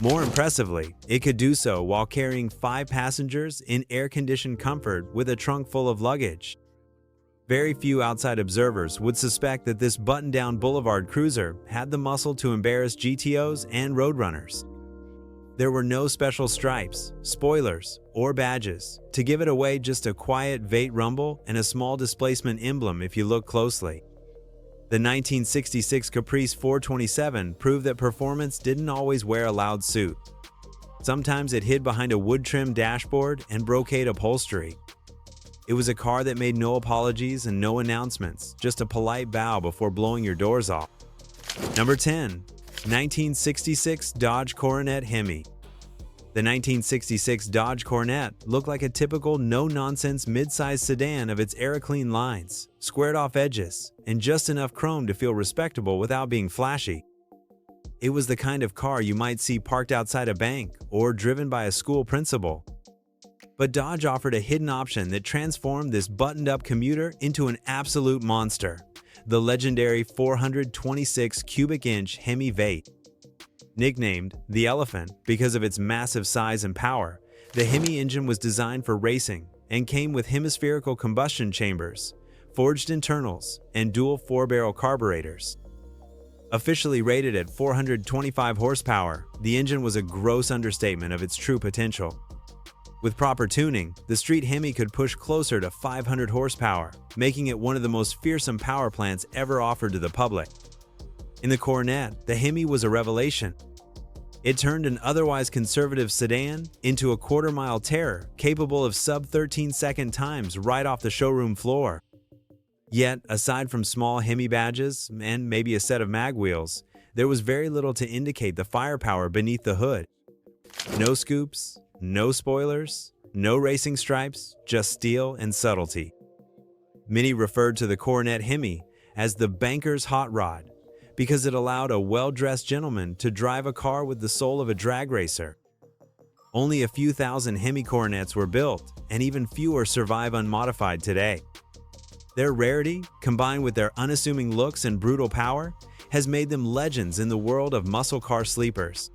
More impressively, it could do so while carrying 5 passengers in air-conditioned comfort with a trunk full of luggage. Very few outside observers would suspect that this button-down boulevard cruiser had the muscle to embarrass GTOs and roadrunners. There were no special stripes, spoilers, or badges to give it away, just a quiet V8 rumble and a small displacement emblem if you look closely. The 1966 Caprice 427 proved that performance didn't always wear a loud suit. Sometimes it hid behind a wood-trimmed dashboard and brocade upholstery. It was a car that made no apologies and no announcements, just a polite bow before blowing your doors off. Number 10. 1966 Dodge Coronet Hemi. The 1966 Dodge Coronet looked like a typical no-nonsense mid-size sedan of its era-clean lines, squared-off edges, and just enough chrome to feel respectable without being flashy. It was the kind of car you might see parked outside a bank or driven by a school principal. But Dodge offered a hidden option that transformed this buttoned-up commuter into an absolute monster: the legendary 426 cubic inch Hemi V8. Nicknamed the Elephant because of its massive size and power, the Hemi engine was designed for racing and came with hemispherical combustion chambers, forged internals, and dual 4-barrel carburetors. Officially rated at 425 horsepower, the engine was a gross understatement of its true potential. With proper tuning, the street Hemi could push closer to 500 horsepower, making it one of the most fearsome power plants ever offered to the public. In the Coronet, the Hemi was a revelation. It turned an otherwise conservative sedan into a quarter-mile terror capable of sub-13-second times right off the showroom floor. Yet, aside from small Hemi badges and maybe a set of mag wheels, there was very little to indicate the firepower beneath the hood. No scoops, no spoilers, no racing stripes, just steel and subtlety. Many referred to the Coronet Hemi as the banker's hot rod because it allowed a well-dressed gentleman to drive a car with the soul of a drag racer. Only a few thousand Hemi Coronets were built, and even fewer survive unmodified today. Their rarity, combined with their unassuming looks and brutal power, has made them legends in the world of muscle car sleepers.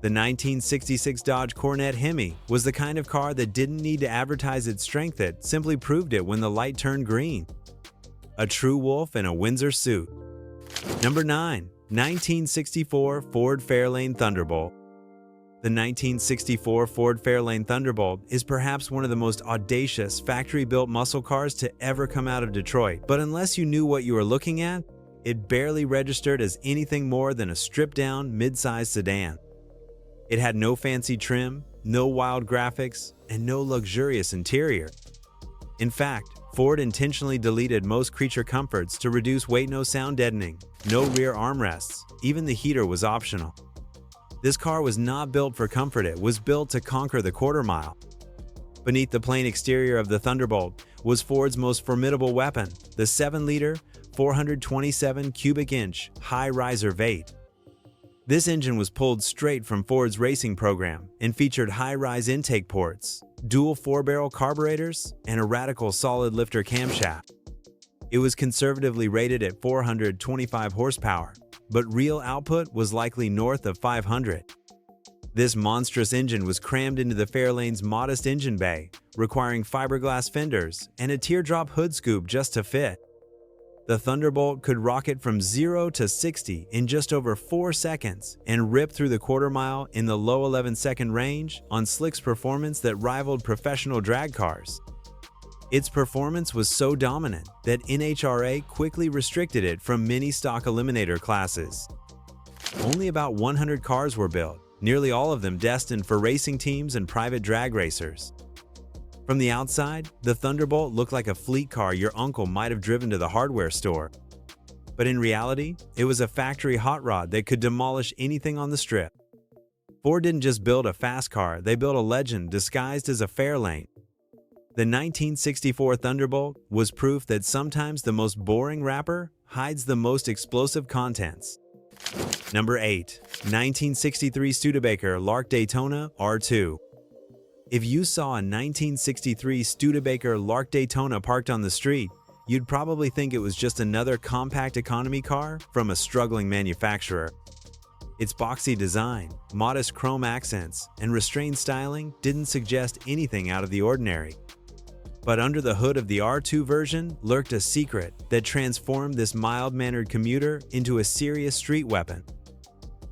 The 1966 Dodge Coronet Hemi was the kind of car that didn't need to advertise its strength, it simply proved it when the light turned green. A true wolf in a Windsor suit. Number 9. 1964 Ford Fairlane Thunderbolt. The 1964 Ford Fairlane Thunderbolt is perhaps one of the most audacious factory-built muscle cars to ever come out of Detroit, but unless you knew what you were looking at, it barely registered as anything more than a stripped-down, mid-sized sedan. It had no fancy trim, no wild graphics, and no luxurious interior. In fact, Ford intentionally deleted most creature comforts to reduce weight. No sound deadening, no rear armrests, even the heater was optional. This car was not built for comfort, it was built to conquer the quarter mile. Beneath the plain exterior of the Thunderbolt was Ford's most formidable weapon, the 7-liter, 427 cubic inch high-riser V8. This engine was pulled straight from Ford's racing program and featured high-rise intake ports, dual 4-barrel carburetors, and a radical solid-lifter camshaft. It was conservatively rated at 425 horsepower, but real output was likely north of 500. This monstrous engine was crammed into the Fairlane's modest engine bay, requiring fiberglass fenders and a teardrop hood scoop just to fit. The Thunderbolt could rocket from 0 to 60 in just over 4 seconds and rip through the quarter mile in the low 11-second range on slick's performance that rivaled professional drag cars. Its performance was so dominant that NHRA quickly restricted it from many stock eliminator classes. Only about 100 cars were built, nearly all of them destined for racing teams and private drag racers. From the outside, the Thunderbolt looked like a fleet car your uncle might have driven to the hardware store. But in reality, it was a factory hot rod that could demolish anything on the strip. Ford didn't just build a fast car, they built a legend disguised as a Fairlane. The 1964 Thunderbolt was proof that sometimes the most boring wrapper hides the most explosive contents. Number 8. 1963 Studebaker Lark Daytona R2. If you saw a 1963 Studebaker Lark Daytona parked on the street, you'd probably think it was just another compact economy car from a struggling manufacturer. Its boxy design, modest chrome accents, and restrained styling didn't suggest anything out of the ordinary. But under the hood of the R2 version lurked a secret that transformed this mild-mannered commuter into a serious street weapon.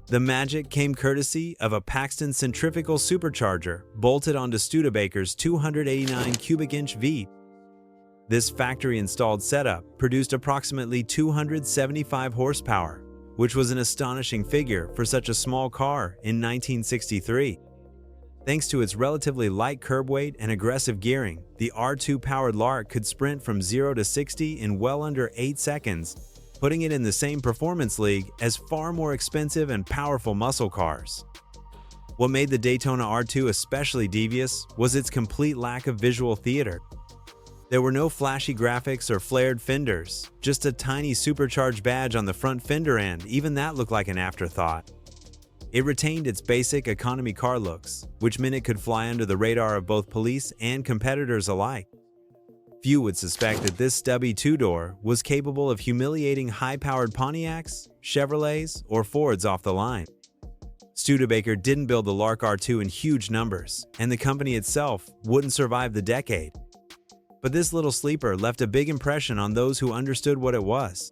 The magic came courtesy of a Paxton centrifugal supercharger bolted onto Studebaker's 289 cubic inch V8. This factory-installed setup produced approximately 275 horsepower, which was an astonishing figure for such a small car in 1963. Thanks to its relatively light curb weight and aggressive gearing, the R2-powered Lark could sprint from 0 to 60 in well under 8 seconds, putting it in the same performance league as far more expensive and powerful muscle cars. What made the Daytona R2 especially devious was its complete lack of visual theater. There were no flashy graphics or flared fenders, just a tiny supercharged badge on the front fender end. Even that looked like an afterthought. It retained its basic economy car looks, which meant it could fly under the radar of both police and competitors alike. Few would suspect that this stubby two-door was capable of humiliating high-powered Pontiacs, Chevrolets, or Fords off the line. Studebaker didn't build the Lark R2 in huge numbers, and the company itself wouldn't survive the decade. But this little sleeper left a big impression on those who understood what it was.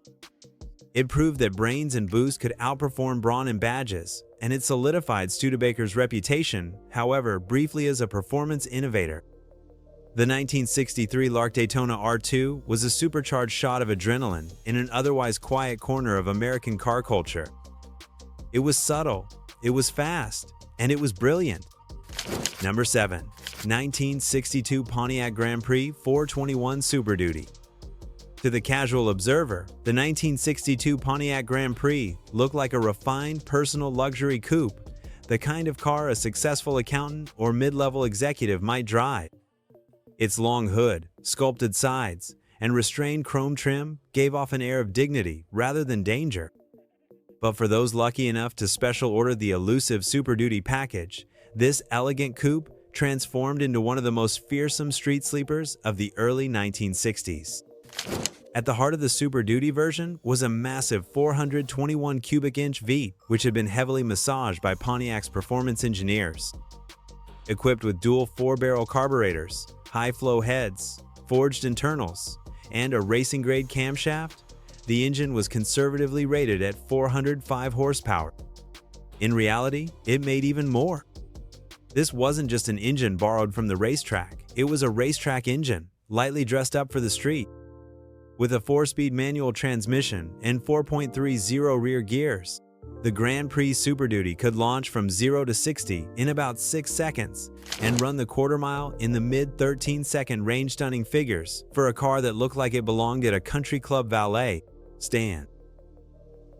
It proved that brains and boost could outperform brawn and badges, and it solidified Studebaker's reputation, however, briefly as a performance innovator. The 1963 Lark Daytona R2 was a supercharged shot of adrenaline in an otherwise quiet corner of American car culture. It was subtle, it was fast, and it was brilliant. Number 7. 1962 Pontiac Grand Prix 421 Super Duty. To the casual observer, the 1962 Pontiac Grand Prix looked like a refined personal luxury coupe, the kind of car a successful accountant or mid-level executive might drive. Its long hood, sculpted sides, and restrained chrome trim gave off an air of dignity rather than danger. But for those lucky enough to special order the elusive Super Duty package, this elegant coupe transformed into one of the most fearsome street sleepers of the early 1960s. At the heart of the Super Duty version was a massive 421 cubic inch V8, which had been heavily massaged by Pontiac's performance engineers. Equipped with dual 4-barrel carburetors, high-flow heads, forged internals, and a racing-grade camshaft, the engine was conservatively rated at 405 horsepower. In reality, it made even more. This wasn't just an engine borrowed from the racetrack, it was a racetrack engine, lightly dressed up for the street. With a 4-speed manual transmission and 4.30 rear gears, the Grand Prix Super Duty could launch from 0 to 60 in about 6 seconds and run the quarter-mile in the mid-13-second range-stunning figures for a car that looked like it belonged at a country club valet stand.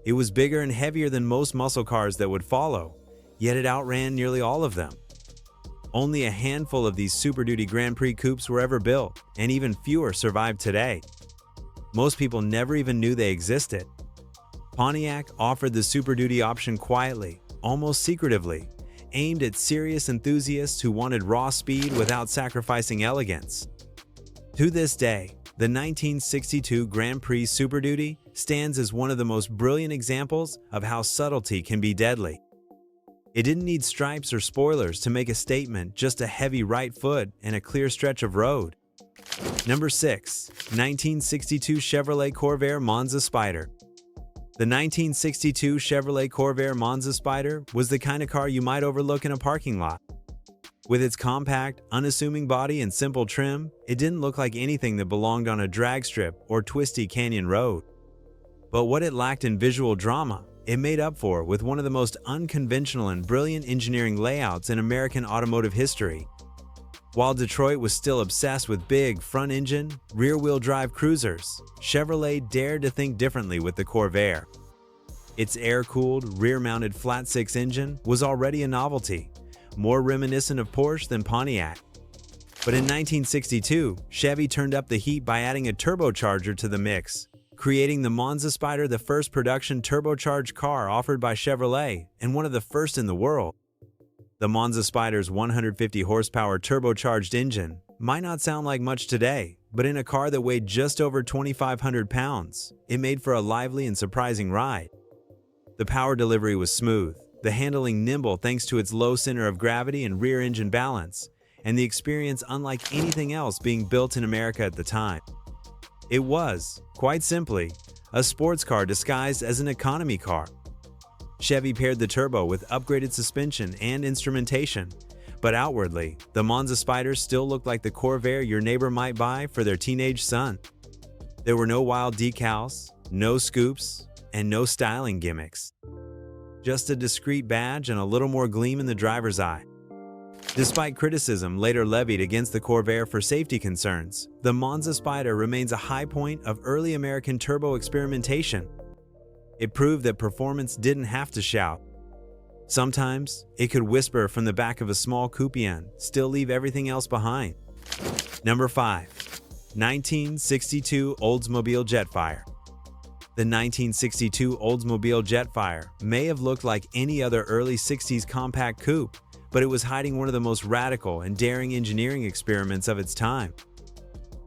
It was bigger and heavier than most muscle cars that would follow, yet it outran nearly all of them. Only a handful of these Super Duty Grand Prix coupes were ever built, and even fewer survive today. Most people never even knew they existed. Pontiac offered the Super Duty option quietly, almost secretively, aimed at serious enthusiasts who wanted raw speed without sacrificing elegance. To this day, the 1962 Grand Prix Super Duty stands as one of the most brilliant examples of how subtlety can be deadly. It didn't need stripes or spoilers to make a statement, just a heavy right foot and a clear stretch of road. Number 6. 1962 Chevrolet Corvair Monza Spider. The 1962 Chevrolet Corvair Monza Spider was the kind of car you might overlook in a parking lot. With its compact, unassuming body and simple trim, it didn't look like anything that belonged on a drag strip or twisty canyon road. But what it lacked in visual drama, it made up for with one of the most unconventional and brilliant engineering layouts in American automotive history. While Detroit was still obsessed with big, front-engine, rear-wheel drive cruisers, Chevrolet dared to think differently with the Corvair. Its air-cooled, rear-mounted flat-six engine was already a novelty, more reminiscent of Porsche than Pontiac. But in 1962, Chevy turned up the heat by adding a turbocharger to the mix, creating the Monza Spider, the first production turbocharged car offered by Chevrolet and one of the first in the world. The Monza Spider's 150 horsepower turbocharged engine might not sound like much today, but in a car that weighed just over 2,500 pounds, it made for a lively and surprising ride. The power delivery was smooth, the handling nimble thanks to its low center of gravity and rear engine balance, and the experience unlike anything else being built in America at the time. It was, quite simply, a sports car disguised as an economy car. Chevy paired the turbo with upgraded suspension and instrumentation, but outwardly, the Monza Spider still looked like the Corvair your neighbor might buy for their teenage son. There were no wild decals, no scoops, and no styling gimmicks. Just a discreet badge and a little more gleam in the driver's eye. Despite criticism later levied against the Corvair for safety concerns, the Monza Spider remains a high point of early American turbo experimentation. It proved that performance didn't have to shout. Sometimes, it could whisper from the back of a small coupe and still leave everything else behind. Number 5. 1962 Oldsmobile Jetfire. The 1962 Oldsmobile Jetfire may have looked like any other early 60s compact coupe, but it was hiding one of the most radical and daring engineering experiments of its time.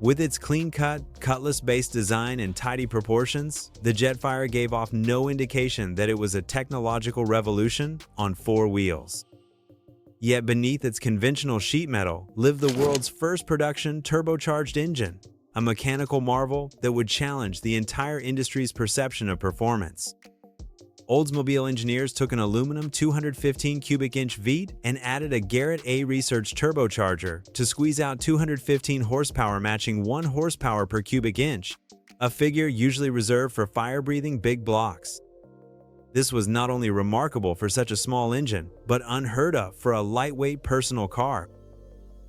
With its clean-cut, cutlass-based design and tidy proportions, the Jetfire gave off no indication that it was a technological revolution on 4 wheels. Yet beneath its conventional sheet metal lived the world's first production turbocharged engine, a mechanical marvel that would challenge the entire industry's perception of performance. Oldsmobile engineers took an aluminum 215 cubic inch V8 and added a Garrett A Research turbocharger to squeeze out 215 horsepower, matching 1 horsepower per cubic inch, a figure usually reserved for fire-breathing big blocks. This was not only remarkable for such a small engine, but unheard of for a lightweight personal car.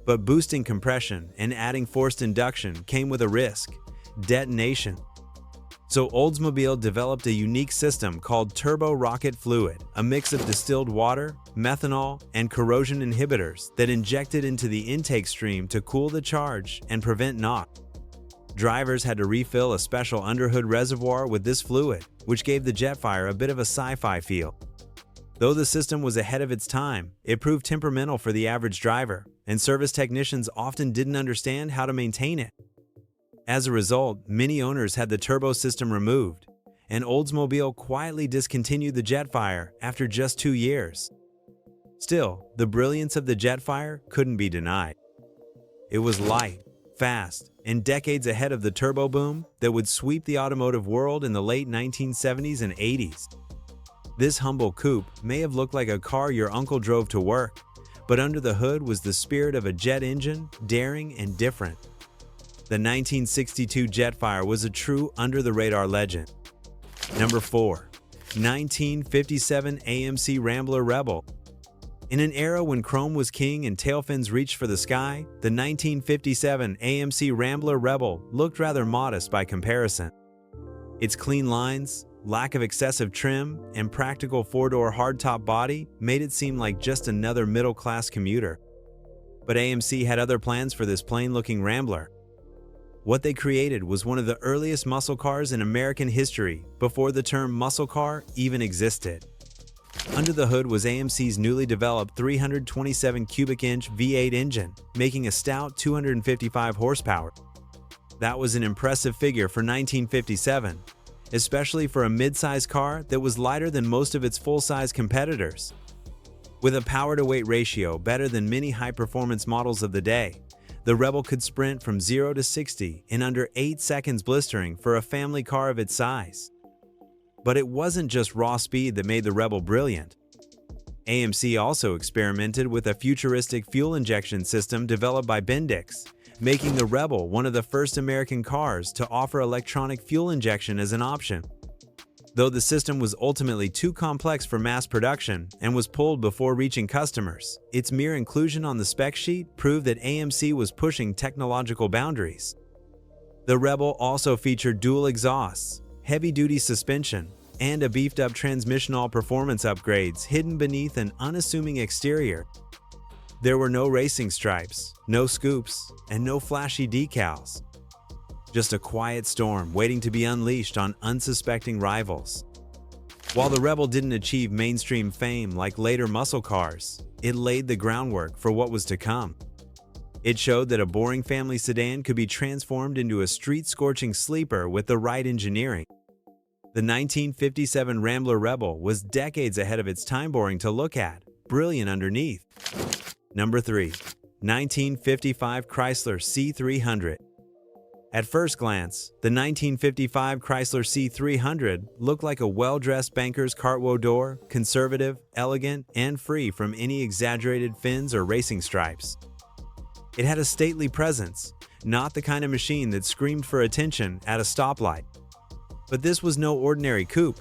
But boosting compression and adding forced induction came with a risk: detonation. So Oldsmobile developed a unique system called turbo rocket fluid, a mix of distilled water, methanol, and corrosion inhibitors that injected into the intake stream to cool the charge and prevent knock. Drivers had to refill a special underhood reservoir with this fluid, which gave the Jetfire a bit of a sci-fi feel. Though the system was ahead of its time, it proved temperamental for the average driver, and service technicians often didn't understand how to maintain it. As a result, many owners had the turbo system removed, and Oldsmobile quietly discontinued the Jetfire after just 2 years. Still, the brilliance of the Jetfire couldn't be denied. It was light, fast, and decades ahead of the turbo boom that would sweep the automotive world in the late 1970s and 80s. This humble coupe may have looked like a car your uncle drove to work, but under the hood was the spirit of a jet engine, daring and different. The 1962 Jetfire was a true under-the-radar legend. Number 4. 1957 AMC Rambler Rebel. In an era when chrome was king and tailfins reached for the sky, the 1957 AMC Rambler Rebel looked rather modest by comparison. Its clean lines, lack of excessive trim, and practical four-door hardtop body made it seem like just another middle-class commuter. But AMC had other plans for this plain-looking Rambler. What they created was one of the earliest muscle cars in American history, before the term muscle car even existed. Under the hood was AMC's newly developed 327 cubic inch V8 engine, making a stout 255 horsepower. That was an impressive figure for 1957, especially for a mid-size car that was lighter than most of its full-size competitors. With a power-to-weight ratio better than many high-performance models of the day, the Rebel could sprint from 0 to 60 in under 8 seconds, blistering for a family car of its size. But it wasn't just raw speed that made the Rebel brilliant. AMC also experimented with a futuristic fuel injection system developed by Bendix, making the Rebel one of the first American cars to offer electronic fuel injection as an option. Though the system was ultimately too complex for mass production and was pulled before reaching customers, its mere inclusion on the spec sheet proved that AMC was pushing technological boundaries. The Rebel also featured dual exhausts, heavy-duty suspension, and a beefed-up transmission. All performance upgrades hidden beneath an unassuming exterior. There were no racing stripes, no scoops, and no flashy decals. Just a quiet storm waiting to be unleashed on unsuspecting rivals. While the Rebel didn't achieve mainstream fame like later muscle cars, it laid the groundwork for what was to come. It showed that a boring family sedan could be transformed into a street-scorching sleeper with the right engineering. The 1957 Rambler Rebel was decades ahead of its time, boring to look at, brilliant underneath. Number 3. 1955 Chrysler C300. At first glance, the 1955 Chrysler C300 looked like a well-dressed banker's cartwheel door, conservative, elegant, and free from any exaggerated fins or racing stripes. It had a stately presence, not the kind of machine that screamed for attention at a stoplight. But this was no ordinary coupe.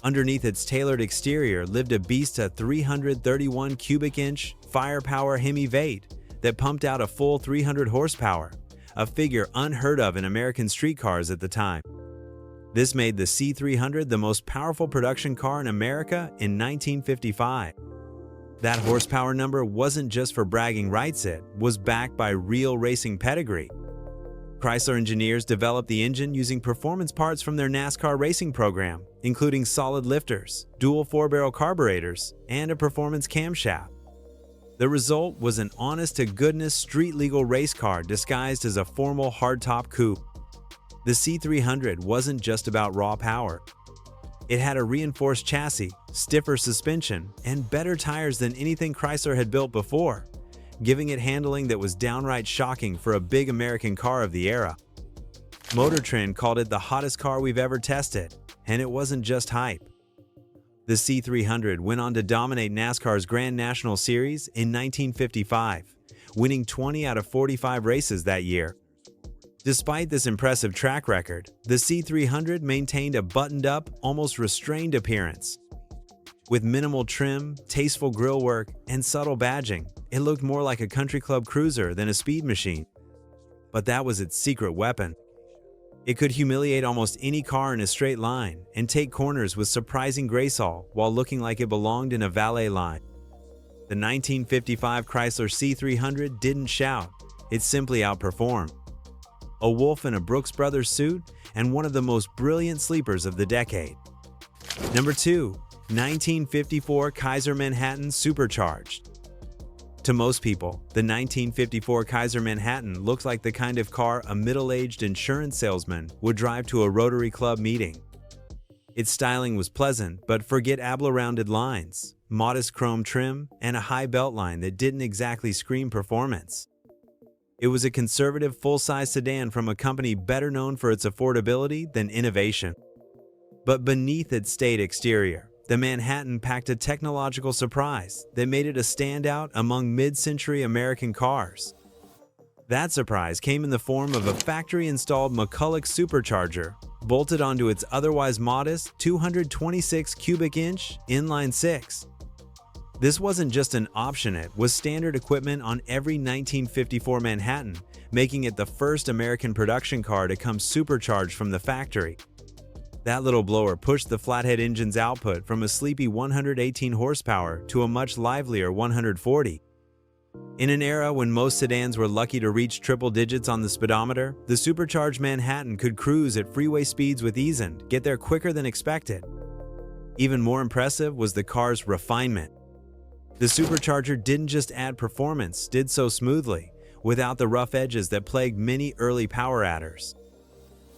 Underneath its tailored exterior lived a beast, a 331 cubic inch firepower Hemi V8 that pumped out a full 300 horsepower. A figure unheard of in American street cars at the time. This made the C300 the most powerful production car in America in 1955. That horsepower number wasn't just for bragging rights, it was backed by real racing pedigree. Chrysler engineers developed the engine using performance parts from their NASCAR racing program, including solid lifters, dual 4-barrel carburetors, and a performance camshaft. The result was an honest-to-goodness street-legal race car disguised as a formal hardtop coupe. The C300 wasn't just about raw power. It had a reinforced chassis, stiffer suspension, and better tires than anything Chrysler had built before, giving it handling that was downright shocking for a big American car of the era. Motor Trend called it the hottest car we've ever tested, and it wasn't just hype. The C300 went on to dominate NASCAR's Grand National Series in 1955, winning 20 out of 45 races that year. Despite this impressive track record, the C300 maintained a buttoned-up, almost restrained appearance. With minimal trim, tasteful grillwork, and subtle badging, it looked more like a country club cruiser than a speed machine. But that was its secret weapon. It could humiliate almost any car in a straight line and take corners with surprising grace, all while looking like it belonged in a valet line. The 1955 Chrysler C300 didn't shout, it simply outperformed. A wolf in a Brooks Brothers suit and one of the most brilliant sleepers of the decade. Number 2. 1954 Kaiser Manhattan Supercharged. To most people, the 1954 Kaiser Manhattan looked like the kind of car a middle-aged insurance salesman would drive to a Rotary Club meeting. Its styling was pleasant, but forget abla-rounded lines, modest chrome trim, and a high beltline that didn't exactly scream performance. It was a conservative full-size sedan from a company better known for its affordability than innovation. But beneath its staid exterior, the Manhattan packed a technological surprise that made it a standout among mid-century American cars. That surprise came in the form of a factory-installed McCulloch supercharger bolted onto its otherwise modest 226 cubic inch inline-six. This wasn't just an option, it was standard equipment on every 1954 Manhattan, making it the first American production car to come supercharged from the factory. That little blower pushed the flathead engine's output from a sleepy 118 horsepower to a much livelier 140. In an era when most sedans were lucky to reach triple digits on the speedometer, the supercharged Manhattan could cruise at freeway speeds with ease and get there quicker than expected. Even more impressive was the car's refinement. The supercharger didn't just add performance, did so smoothly, without the rough edges that plagued many early power adders.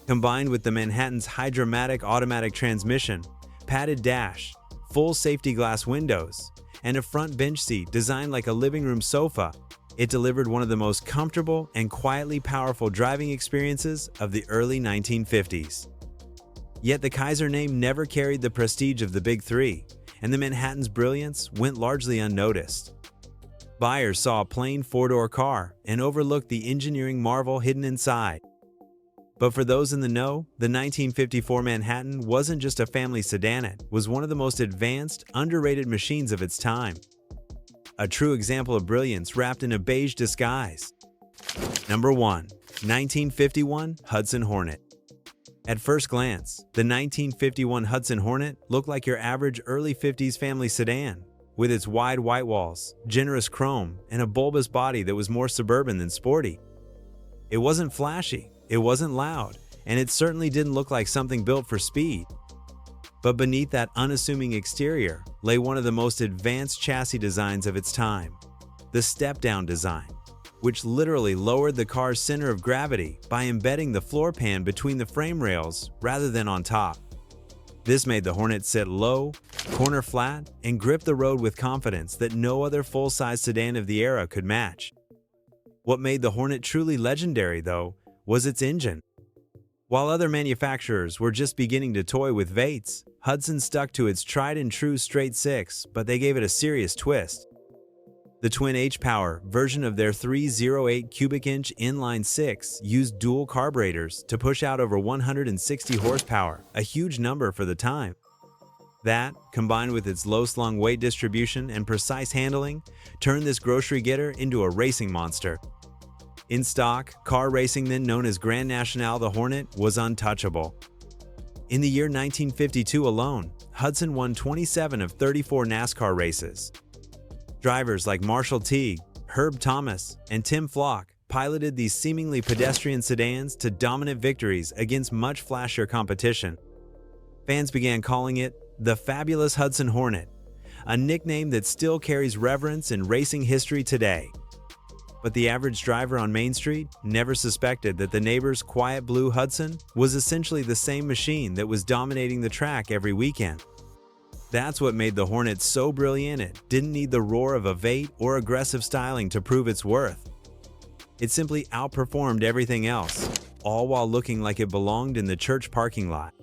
Combined with the Manhattan's hydromatic automatic transmission, padded dash, full safety glass windows, and a front bench seat designed like a living room sofa, it delivered one of the most comfortable and quietly powerful driving experiences of the early 1950s. Yet the Kaiser name never carried the prestige of the Big Three, and the Manhattan's brilliance went largely unnoticed. Buyers saw a plain four-door car and overlooked the engineering marvel hidden inside. But for those in the know, the 1954 Manhattan wasn't just a family sedan, it was one of the most advanced, underrated machines of its time. A true example of brilliance wrapped in a beige disguise. Number 1. 1951 Hudson Hornet. At first glance, the 1951 Hudson Hornet looked like your average early 50s family sedan, with its wide white walls, generous chrome, and a bulbous body that was more suburban than sporty. It wasn't flashy, it wasn't loud, and it certainly didn't look like something built for speed. But beneath that unassuming exterior lay one of the most advanced chassis designs of its time, the step-down design, which literally lowered the car's center of gravity by embedding the floor pan between the frame rails rather than on top. This made the Hornet sit low, corner flat, and grip the road with confidence that no other full-size sedan of the era could match. What made the Hornet truly legendary, though, was its engine. While other manufacturers were just beginning to toy with V8s, Hudson stuck to its tried-and-true straight six, but they gave it a serious twist. The twin H-Power version of their 308 cubic inch inline six used dual carburetors to push out over 160 horsepower, a huge number for the time. That, combined with its low-slung weight distribution and precise handling, turned this grocery getter into a racing monster. In stock, car racing then known as Grand National, the Hornet was untouchable. In the year 1952 alone, Hudson won 27 of 34 NASCAR races. Drivers like Marshall Teague, Herb Thomas, and Tim Flock piloted these seemingly pedestrian sedans to dominant victories against much flashier competition. Fans began calling it the Fabulous Hudson Hornet, a nickname that still carries reverence in racing history today. But the average driver on Main Street never suspected that the neighbor's quiet blue Hudson was essentially the same machine that was dominating the track every weekend. That's what made the Hornet so brilliant it didn't need the roar of a V8 or aggressive styling to prove its worth. It simply outperformed everything else, all while looking like it belonged in the church parking lot.